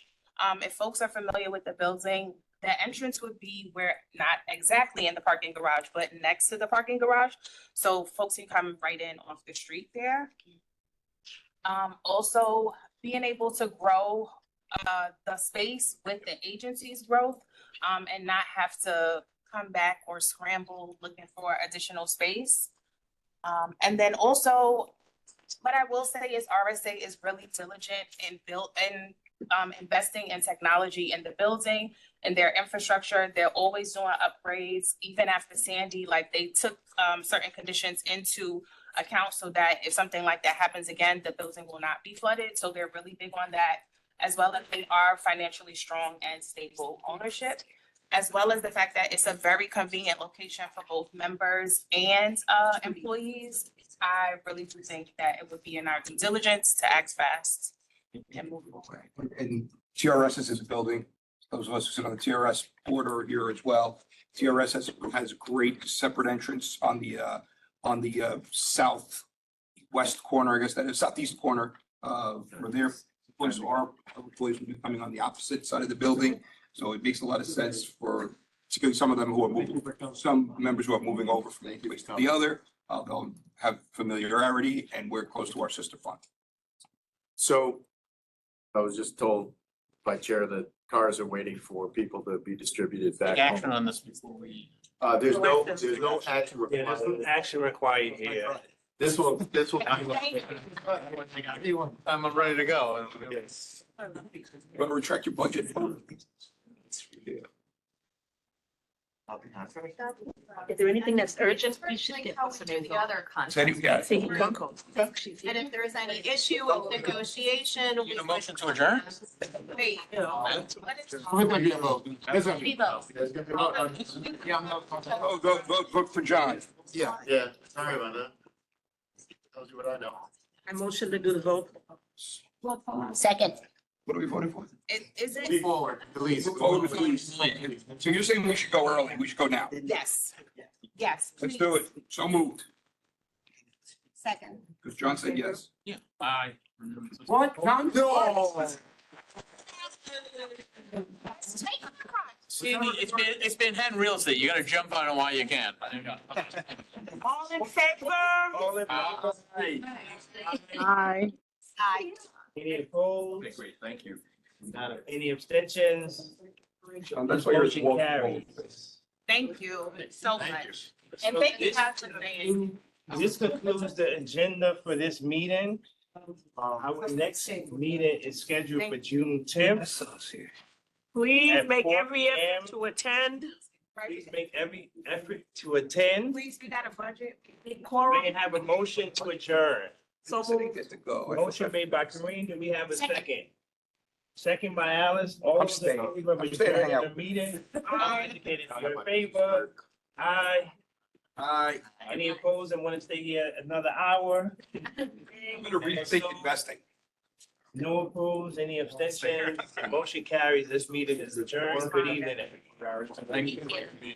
If folks are familiar with the building, the entrance would be where, not exactly in the parking garage, but next to the parking garage. So folks can come right in off the street there. Also, being able to grow the space with the agency's growth, and not have to come back or scramble looking for additional space. And then also, what I will say is RSA is really diligent in investing in technology in the building and their infrastructure. They're always doing upgrades, even after Sandy, like they took certain conditions into account so that if something like that happens again, the building will not be flooded. So they're really big on that, as well as they are financially strong and stable ownership, as well as the fact that it's a very convenient location for both members and employees. I really do think that it would be in our due diligence to act fast and move forward. And TRS is in the building. Those of us who sit on the TRS board are here as well. TRS has a great separate entrance on the southwest corner, I guess that is southeast corner. Where their employees are, employees will be coming on the opposite side of the building. So it makes a lot of sense for particularly some of them who are moving, some members who are moving over from one place to the other. They'll have familiarity, and we're close to our sister fund. So I was just told by Chair that cars are waiting for people to be distributed back Take action home. on this before we. There's no action Yeah, there's required. no action required here. This will. I'm ready to go. Yes. Want to retract your budget? Is there anything that's urgent? We should Like get. how we do the other Sandy, contracts. yeah. And if there's any issue with negotiation. Need a motion to adjourn? Wait. Oh, vote for John. Yeah, sorry about that. Tells you what I know. I motion to do the vote. Second. What are we voting for? Is it? Move forward, please. Vote, please. So you're saying we should go early, we should go now? Yes. Yes. Let's do it. So moved. Second. Because John said yes. Yeah. Aye. What? John? Sandy, it's been hand real estate. You gotta jump on it while you can. All in favor? All in Aye. Aye. Aye. Any opposed? Okay, great, thank you. Any abstentions? John, that's why you're. Motion carries. Thank you so Thank much. And thank you, This- Pastor Van. This concludes the agenda for this meeting. Our next meeting is scheduled for June tenth. Please At make 4 every p.m. effort to attend. Please make every effort to attend. Please, we got a budget. May I have a motion to adjourn? So I didn't moved. get to go. Motion made by Kareem, do we have a second? Second by Alice, all those in staying. favor of I'm staying to hang adjourning out. the meeting, indicated in favor. Aye. Aye. Any opposed and want to stay here another hour? I'm gonna rethink investing. No opposed, any abstentions? Motion carries. This meeting is adjourned. Good evening, everyone. Thank you.